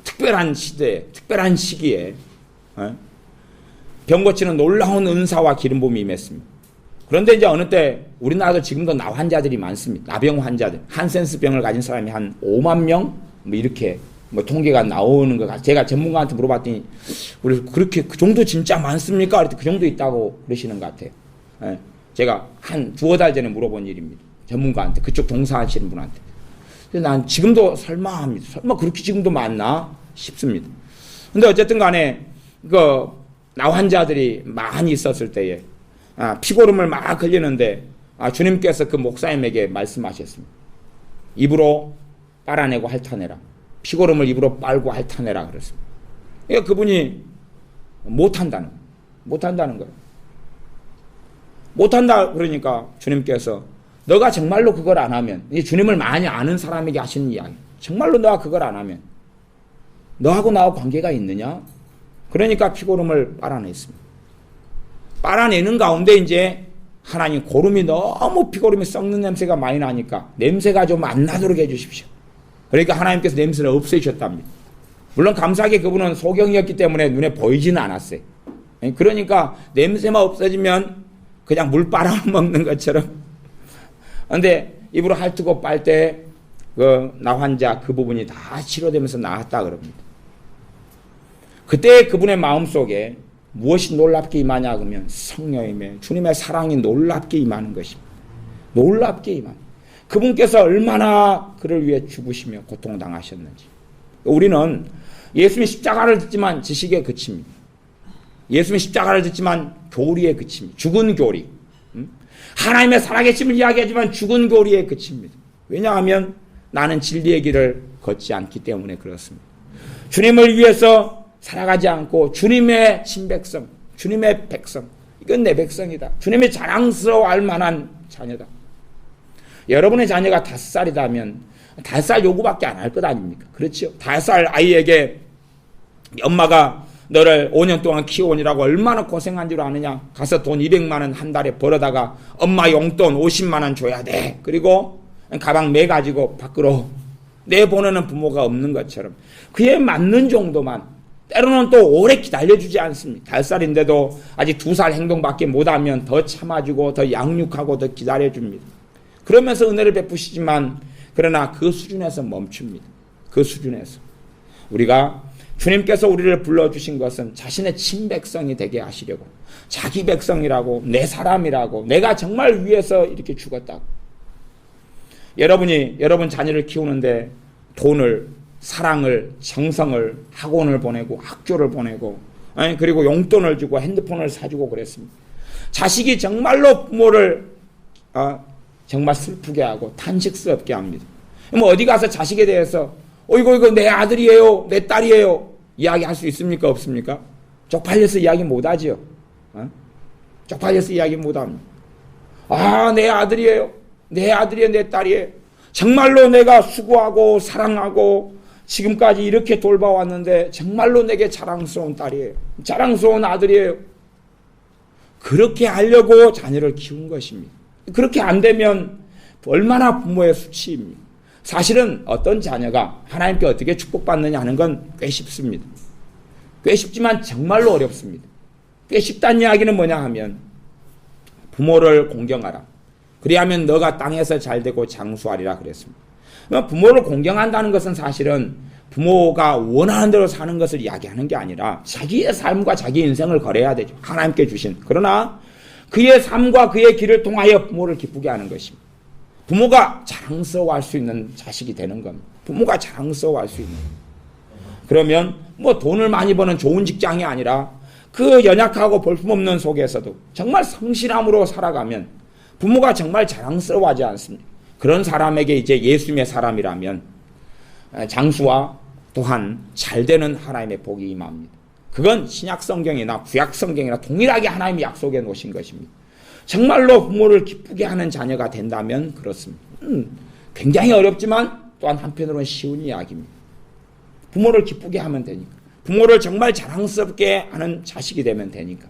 특별한 시대에 특별한 시기에 병 고치는 놀라운 은사와 기름 부음이 임했습니다. 그런데 이제 어느 때 우리나라도 지금도 나 환자들이 많습니다. 나병 환자들, 한센스 병을 가진 사람이 한 5만 명 이렇게 통계가 나오는 것 같아요. 제가 전문가한테 물어봤더니 우리 그렇게 그 정도 진짜 많습니까? 그랬더니 그 정도 있다고 그러시는 것 같아요. 제가 한 두어 달 전에 물어본 일입니다. 전문가한테, 그쪽 동사하시는 분한테. 근데 난 지금도 설마 그렇게 지금도 많나 싶습니다. 근데 어쨌든 간에 나 환자들이 많이 있었을 때에 피고름을 막 흘리는데 주님께서 그 목사님에게 말씀하셨습니다. 입으로 빨아내고 핥아내라. 피고름을 입으로 빨고 핥아내라 그랬습니다. 그러니까 그분이 못한다는 거예요. 못한다 그러니까 주님께서 너가 정말로 그걸 안 하면, 주님을 많이 아는 사람에게 하시는 이야기, 정말로 너가 그걸 안 하면 너하고 나하고 관계가 있느냐? 그러니까 피고름을 빨아냈습니다. 빨아내는 가운데 이제 하나님 고름이 너무 피고름이 썩는 냄새가 많이 나니까 냄새가 좀 안 나도록 해주십시오. 그러니까 하나님께서 냄새를 없애주셨답니다. 물론 감사하게 그분은 소경이었기 때문에 눈에 보이지는 않았어요. 그러니까 냄새만 없어지면 그냥 물 빨아먹는 것처럼. 그런데 입으로 핥고 빨 때 나 환자 그 부분이 다 치료되면서 나았다 그럽니다. 그때 그분의 마음속에 무엇이 놀랍게 임하냐 그러면 성령님의 주님의 사랑이 놀랍게 임하는 것입니다. 놀랍게 임하는. 그분께서 얼마나 그를 위해 죽으시며 고통당하셨는지. 우리는 예수님의 십자가를 듣지만 지식에 그칩니다. 예수님의 십자가를 듣지만 교리에 그칩니다. 죽은 교리. 하나님의 살아계심을 이야기하지만 죽은 교리에 그칩니다. 왜냐하면 나는 진리의 길을 걷지 않기 때문에 그렇습니다. 주님을 위해서 살아가지 않고 주님의 친백성, 주님의 백성, 이건 내 백성이다. 주님의 자랑스러워할 만한 자녀다. 여러분의 자녀가 5살이다면 5살 요구밖에 안 할 것 아닙니까? 그렇죠? 5살 아이에게 엄마가 너를 5년 동안 키워오니라고 얼마나 고생한 줄 아느냐? 가서 돈 200만 원 한 달에 벌어다가 엄마 용돈 50만 원 줘야 돼. 그리고 가방 매가지고 밖으로 내보내는 부모가 없는 것처럼 그에 맞는 정도만, 때로는 또 오래 기다려주지 않습니다. 5살인데도 아직 2살 행동밖에 못하면 더 참아주고 더 양육하고 더 기다려줍니다. 그러면서 은혜를 베푸시지만 그러나 그 수준에서 멈춥니다. 그 수준에서. 우리가 주님께서 우리를 불러주신 것은 자신의 친백성이 되게 하시려고, 자기 백성이라고, 내 사람이라고, 내가 정말 위해서 이렇게 죽었다고. 여러분이 여러분 자녀를 키우는데 돈을, 사랑을, 정성을, 학원을 보내고 학교를 보내고 그리고 용돈을 주고 핸드폰을 사주고 그랬습니다. 자식이 정말로 부모를 정말 슬프게 하고 탄식스럽게 합니다. 어디 가서 자식에 대해서 이거 내 아들이에요, 내 딸이에요 이야기할 수 있습니까? 없습니까? 쪽팔려서 이야기 못하지요. 쪽팔려서 이야기 못합니다. 내 아들이에요. 내 아들이에요. 내 딸이에요. 정말로 내가 수고하고 사랑하고 지금까지 이렇게 돌봐왔는데 정말로 내게 자랑스러운 딸이에요. 자랑스러운 아들이에요. 그렇게 하려고 자녀를 키운 것입니다. 그렇게 안 되면 얼마나 부모의 수치입니다. 사실은 어떤 자녀가 하나님께 어떻게 축복받느냐 하는 건 꽤 쉽습니다. 꽤 쉽지만 정말로 어렵습니다. 꽤 쉽다는 이야기는 뭐냐 하면 부모를 공경하라. 그리하면 너가 땅에서 잘되고 장수하리라 그랬습니다. 부모를 공경한다는 것은 사실은 부모가 원하는 대로 사는 것을 이야기하는 게 아니라 자기의 삶과 자기 인생을 걸어야 되죠. 하나님께 주신. 그러나 그의 삶과 그의 길을 통하여 부모를 기쁘게 하는 것입니다. 부모가 자랑스러워할 수 있는 자식이 되는 겁니다. 부모가 자랑스러워할 수 있는. 그러면 돈을 많이 버는 좋은 직장이 아니라 그 연약하고 볼품없는 속에서도 정말 성실함으로 살아가면 부모가 정말 자랑스러워하지 않습니까? 그런 사람에게 이제 예수님의 사람이라면 장수와 또한 잘되는 하나님의 복이 임합니다. 그건 신약 성경이나 구약 성경이나 동일하게 하나님이 약속해 놓으신 것입니다. 정말로 부모를 기쁘게 하는 자녀가 된다면 그렇습니다. 굉장히 어렵지만 또한 한편으로는 쉬운 이야기입니다. 부모를 기쁘게 하면 되니까. 부모를 정말 자랑스럽게 하는 자식이 되면 되니까.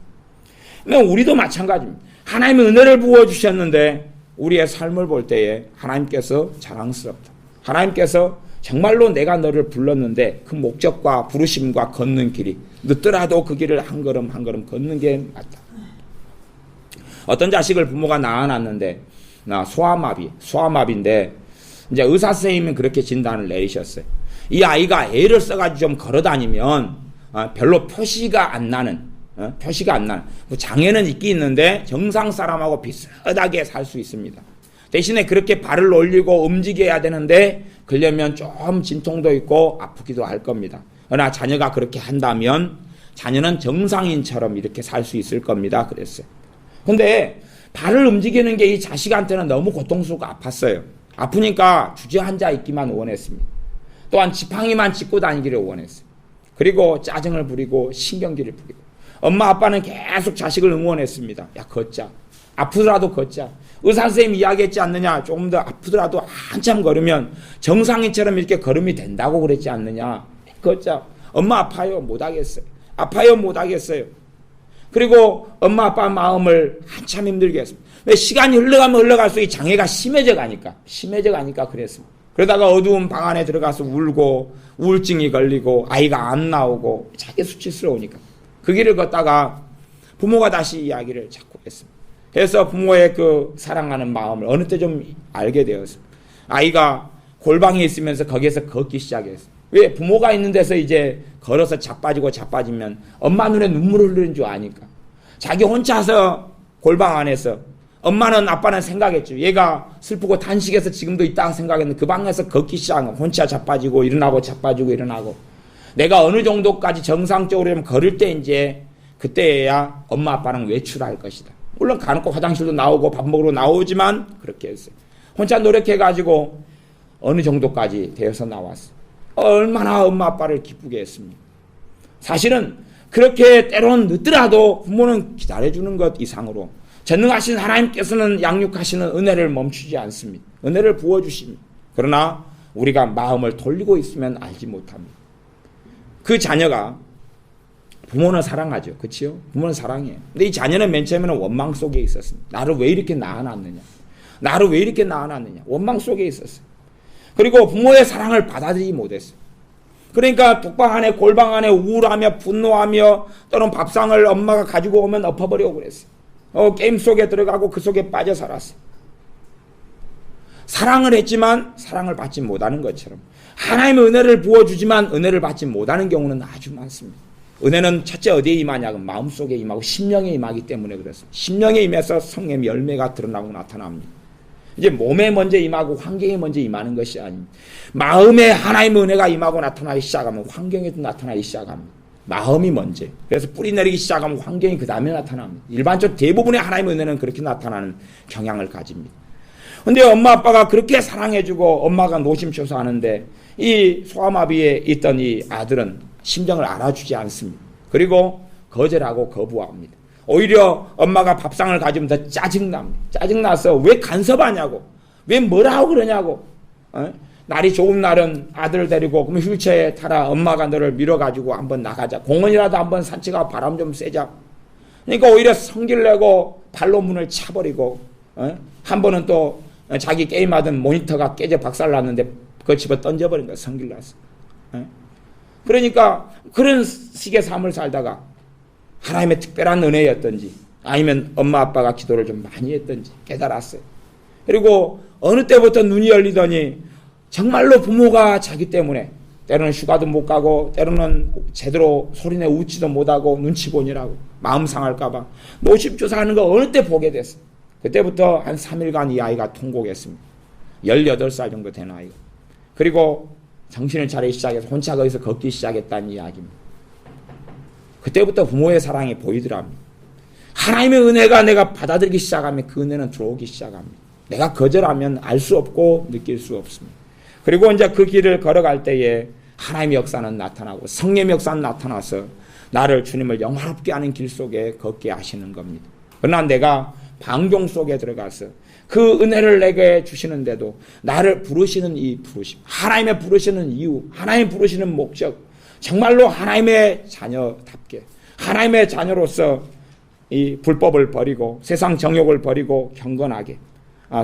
우리도 마찬가지입니다. 하나님은 은혜를 부어주셨는데 우리의 삶을 볼 때에 하나님께서 자랑스럽다. 하나님께서 정말로 내가 너를 불렀는데 그 목적과 부르심과 걷는 길이 늦더라도 그 길을 한 걸음 한 걸음 걷는 게 맞다. 어떤 자식을 부모가 낳아놨는데 나 소아마비인데 이제 의사 선생님은 그렇게 진단을 내리셨어요. 이 아이가 애를 써가지고 좀 걸어다니면 별로 표시가 안 나는 장애는 있긴 있는데 정상 사람하고 비슷하게 살 수 있습니다. 대신에 그렇게 발을 올리고 움직여야 되는데 그러려면 좀 진통도 있고 아프기도 할 겁니다. 그러나 자녀가 그렇게 한다면 자녀는 정상인처럼 이렇게 살 수 있을 겁니다. 그랬어요. 근데 발을 움직이는 게 이 자식한테는 너무 고통스럽고 아팠어요. 아프니까 주저앉아 있기만 원했습니다. 또한 지팡이만 짚고 다니기를 원했어요. 그리고 짜증을 부리고 신경질을 부리고 엄마 아빠는 계속 자식을 응원했습니다. 야 걷자. 아프더라도 걷자. 의사 선생님이 이야기했지 않느냐. 조금 더 아프더라도 한참 걸으면 정상인처럼 이렇게 걸음이 된다고 그랬지 않느냐. 걷자. 엄마 아파요. 못하겠어요. 아파요. 못하겠어요. 그리고 엄마 아빠 마음을 한참 힘들게 했습니다. 왜 시간이 흘러가면 흘러갈수록 이 장애가 심해져 가니까 그랬습니다. 그러다가 어두운 방 안에 들어가서 울고 우울증이 걸리고 아이가 안 나오고 자기 수치스러우니까 그 길을 걷다가 부모가 다시 이야기를 자꾸 했습니다. 그래서 부모의 그 사랑하는 마음을 어느 때 좀 알게 되었습니다. 아이가 골방에 있으면서 거기에서 걷기 시작했어요. 왜? 부모가 있는 데서 이제 걸어서 자빠지면 엄마 눈에 눈물 흐르는 줄 아니까. 자기 혼자서 골방 안에서 엄마는 아빠는 생각했죠. 얘가 슬프고 단식해서 지금도 있다고 생각했는데 그 방에서 걷기 시작하고 혼자 자빠지고 일어나고 자빠지고 일어나고 내가 어느 정도까지 정상적으로 걸을 때 이제 그때야 엄마 아빠랑 외출할 것이다. 물론 가놓고 화장실도 나오고 밥 먹으러 나오지만 그렇게 했어요. 혼자 노력해가지고 어느 정도까지 되어서 나왔어요. 얼마나 엄마 아빠를 기쁘게 했습니까? 사실은 그렇게 때론 늦더라도 부모는 기다려주는 것 이상으로 전능하신 하나님께서는 양육하시는 은혜를 멈추지 않습니다. 은혜를 부어주십니다. 그러나 우리가 마음을 돌리고 있으면 알지 못합니다. 그 자녀가 부모는 사랑하죠. 그렇죠? 부모는 사랑해요. 근데 이 자녀는 맨 처음에는 원망 속에 있었습니다. 나를 왜 이렇게 낳아놨느냐. 원망 속에 있었어요. 그리고 부모의 사랑을 받아들이지 못했어요. 그러니까 독방 안에 골방 안에 우울하며 분노하며 또는 밥상을 엄마가 가지고 오면 엎어버리고 그랬어요. 게임 속에 들어가고 그 속에 빠져 살았어요. 사랑을 했지만 사랑을 받지 못하는 것처럼 하나님의 은혜를 부어주지만 은혜를 받지 못하는 경우는 아주 많습니다. 은혜는 첫째 어디에 임하냐? 마음속에 임하고 심령에 임하기 때문에 그렇습니다. 심령에 임해서 성령의 열매가 드러나고 나타납니다. 이제 몸에 먼저 임하고 환경에 먼저 임하는 것이 아닙니다. 마음에 하나님의 은혜가 임하고 나타나기 시작하면 환경에도 나타나기 시작합니다. 마음이 먼저. 그래서 뿌리 내리기 시작하면 환경이 그 다음에 나타납니다. 일반적으로 대부분의 하나님의 은혜는 그렇게 나타나는 경향을 가집니다. 근데 엄마 아빠가 그렇게 사랑해주고 엄마가 노심초사하는데 이 소아마비에 있던 이 아들은 심정을 알아주지 않습니다. 그리고 거절하고 거부합니다. 오히려 엄마가 밥상을 가지면 더 짜증납니다. 짜증나서 왜 간섭하냐고, 왜 뭐라 하고 그러냐고. 날이 좋은 날은 아들 데리고 그럼 휠체어에 타라. 엄마가 너를 밀어가지고 한번 나가자. 공원이라도 한번 산책하고 바람 좀 쐬자. 그러니까 오히려 성질 내고 발로 문을 차버리고, 한 번은 또 자기 게임하던 모니터가 깨져 박살났는데 그걸 집어 던져버린 거야. 성질 나서. 그러니까 그런 식의 삶을 살다가 하나님의 특별한 은혜였던지 아니면 엄마 아빠가 기도를 좀 많이 했던지 깨달았어요. 그리고 어느 때부터 눈이 열리더니 정말로 부모가 자기 때문에 때로는 휴가도 못 가고 때로는 제대로 소리내 웃지도 못하고 눈치 보느라고 마음 상할까봐 노심초사하는 거 어느 때 보게 됐어. 그때부터 한 3일간 이 아이가 통곡했습니다. 18살 정도 된 아이가. 그리고 정신을 차리기 시작해서 혼자 거기서 걷기 시작했다는 이야기입니다. 그때부터 부모의 사랑이 보이더랍니다. 하나님의 은혜가 내가 받아들이기 시작하면 그 은혜는 들어오기 시작합니다. 내가 거절하면 알 수 없고 느낄 수 없습니다. 그리고 이제 그 길을 걸어갈 때에 하나님의 역사는 나타나고 성령의 역사는 나타나서 나를 주님을 영화롭게 하는 길 속에 걷게 하시는 겁니다. 그러나 내가 방종 속에 들어가서 그 은혜를 내게 주시는데도 나를 부르시는 이 부르심, 하나님의 부르시는 이유, 하나님 부르시는 목적, 정말로 하나님의 자녀답게 하나님의 자녀로서 이 불법을 버리고 세상 정욕을 버리고 경건하게,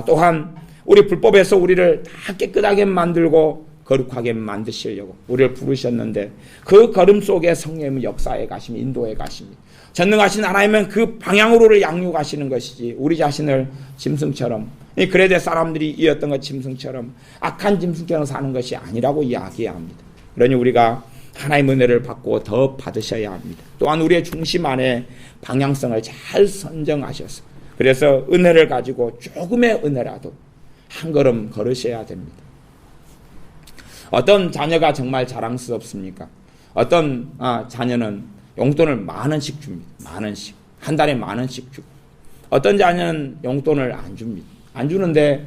또한 우리 불법에서 우리를 다 깨끗하게 만들고 거룩하게 만드시려고 우리를 부르셨는데 그 걸음 속에 성령의 역사에 가시면 인도에 가십니다. 전능하신 하나님은 그 방향으로를 양육하시는 것이지 우리 자신을 짐승처럼, 그레데 사람들이 이었던 것 짐승처럼 악한 짐승처럼 사는 것이 아니라고 이야기합니다. 그러니 우리가 하나님의 은혜를 받고 더 받으셔야 합니다. 또한 우리의 중심 안에 방향성을 잘 선정하셔서 그래서 은혜를 가지고 조금의 은혜라도 한 걸음 걸으셔야 됩니다. 어떤 자녀가 정말 자랑스럽습니까? 어떤 자녀는 용돈을 10,000원씩 줍니다. 10,000원씩. 한 달에 10,000원씩 주고. 어떤 자녀는 용돈을 안 줍니다. 안 주는데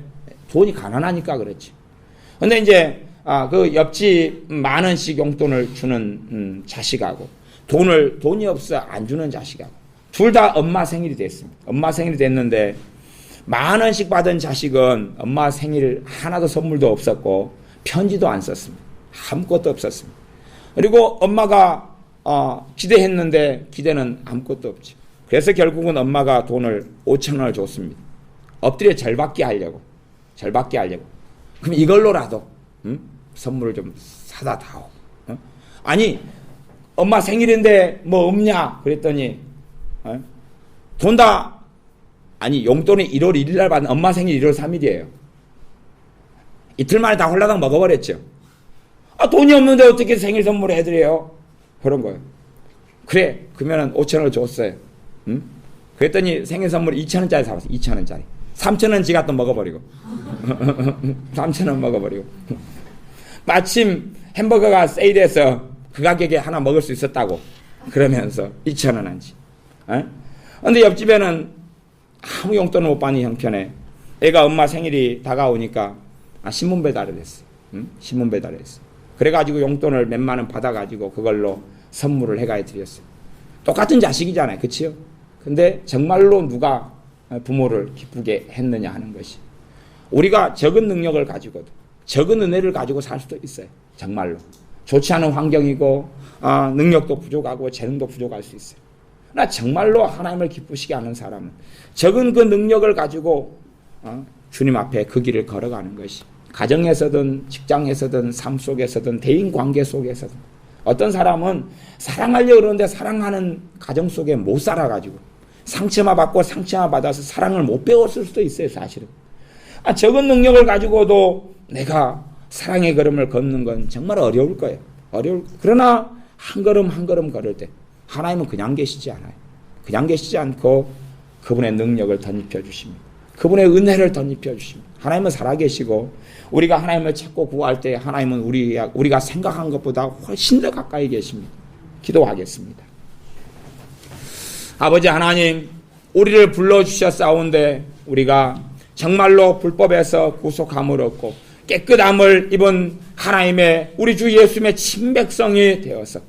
돈이 가난하니까 그렇지. 근데 이제 그 옆집 10,000원씩 용돈을 주는 자식하고 돈이 없어 안 주는 자식하고 둘 다 엄마 생일이 됐습니다. 엄마 생일이 됐는데 10,000원씩 받은 자식은 엄마 생일 하나도 선물도 없었고 편지도 안 썼습니다. 아무것도 없었습니다. 그리고 엄마가 기대했는데 기대는 아무것도 없죠. 그래서 결국은 엄마가 돈을 5,000원을 줬습니다. 엎드려 절받게 하려고. 그럼 이걸로라도 선물을 좀 사다 다오. 아니 엄마 생일인데 뭐 없냐 그랬더니 돈 다 아니 용돈이 1월 1일 날 받는 엄마 생일 1월 3일이에요. 이틀 만에 다 홀라당 먹어버렸죠. 돈이 없는데 어떻게 생일 선물을 해드려요? 그런 거예요. 그래 그러면은 5,000원을 줬어요. 그랬더니 생일 선물 2,000원짜리 사왔어요. 2,000원짜리. 3,000원 지가 또 먹어버리고 3,000원 먹어버리고 마침 햄버거가 세일해서 그 가격에 하나 먹을 수 있었다고 그러면서 2,000원 한지. 근데 옆집에는 아무 용돈을 못 받는 형편에 애가 엄마 생일이 다가오니까 신문 배달을 했어요. 신문 배달을 했어요. 그래가지고 용돈을 몇만 원 받아가지고 그걸로 선물을 해가 드렸어요. 똑같은 자식이잖아요. 그치요? 근데 정말로 누가 부모를 기쁘게 했느냐 하는 것이 우리가 적은 능력을 가지고도 적은 은혜를 가지고 살 수도 있어요. 정말로. 좋지 않은 환경이고 능력도 부족하고 재능도 부족할 수 있어요. 그러나 정말로 하나님을 기쁘시게 하는 사람은 적은 그 능력을 가지고 주님 앞에 그 길을 걸어가는 것이 가정에서든 직장에서든 삶 속에서든 대인관계 속에서든 어떤 사람은 사랑하려고 그러는데 사랑하는 가정 속에 못 살아가지고 상처만 받고 상처만 받아서 사랑을 못 배웠을 수도 있어요. 사실은. 적은 능력을 가지고도 내가 사랑의 걸음을 걷는 건 정말 어려울 거예요. 그러나 한 걸음 한 걸음 걸을 때 하나님은 그냥 계시지 않아요. 그냥 계시지 않고 그분의 능력을 덧입혀 주십니다. 그분의 은혜를 덧입혀 주십니다. 하나님은 살아계시고 우리가 하나님을 찾고 구할 때 하나님은 우리가 생각한 것보다 훨씬 더 가까이 계십니다. 기도하겠습니다. 아버지 하나님, 우리를 불러주셨사온데 우리가 정말로 불법에서 구속함을 얻고 깨끗함을 입은 하나님의 우리 주 예수님의 친백성이 되어서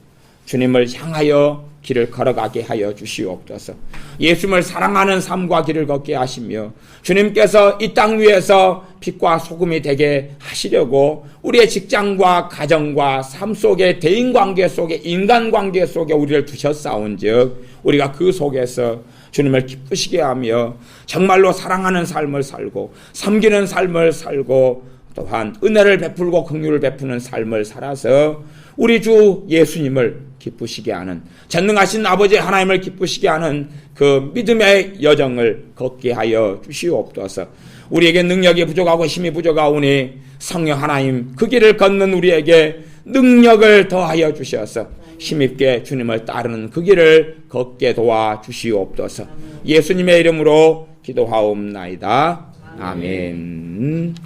주님을 향하여 길을 걸어가게 하여 주시옵소서. 예수님을 사랑하는 삶과 길을 걷게 하시며 주님께서 이 땅 위에서 빛과 소금이 되게 하시려고 우리의 직장과 가정과 삶 속에 대인관계 속에 인간관계 속에 우리를 두셨사온즉 우리가 그 속에서 주님을 기쁘시게 하며 정말로 사랑하는 삶을 살고 섬기는 삶을 살고 또한 은혜를 베풀고 긍휼을 베푸는 삶을 살아서 우리 주 예수님을 기쁘시게 하는 전능하신 아버지 하나님을 기쁘시게 하는 그 믿음의 여정을 걷게 하여 주시옵소서. 우리에게 능력이 부족하고 힘이 부족하오니 성령 하나님 그 길을 걷는 우리에게 능력을 더하여 주셔서 힘있게 주님을 따르는 그 길을 걷게 도와주시옵소서. 예수님의 이름으로 기도하옵나이다. 아멘.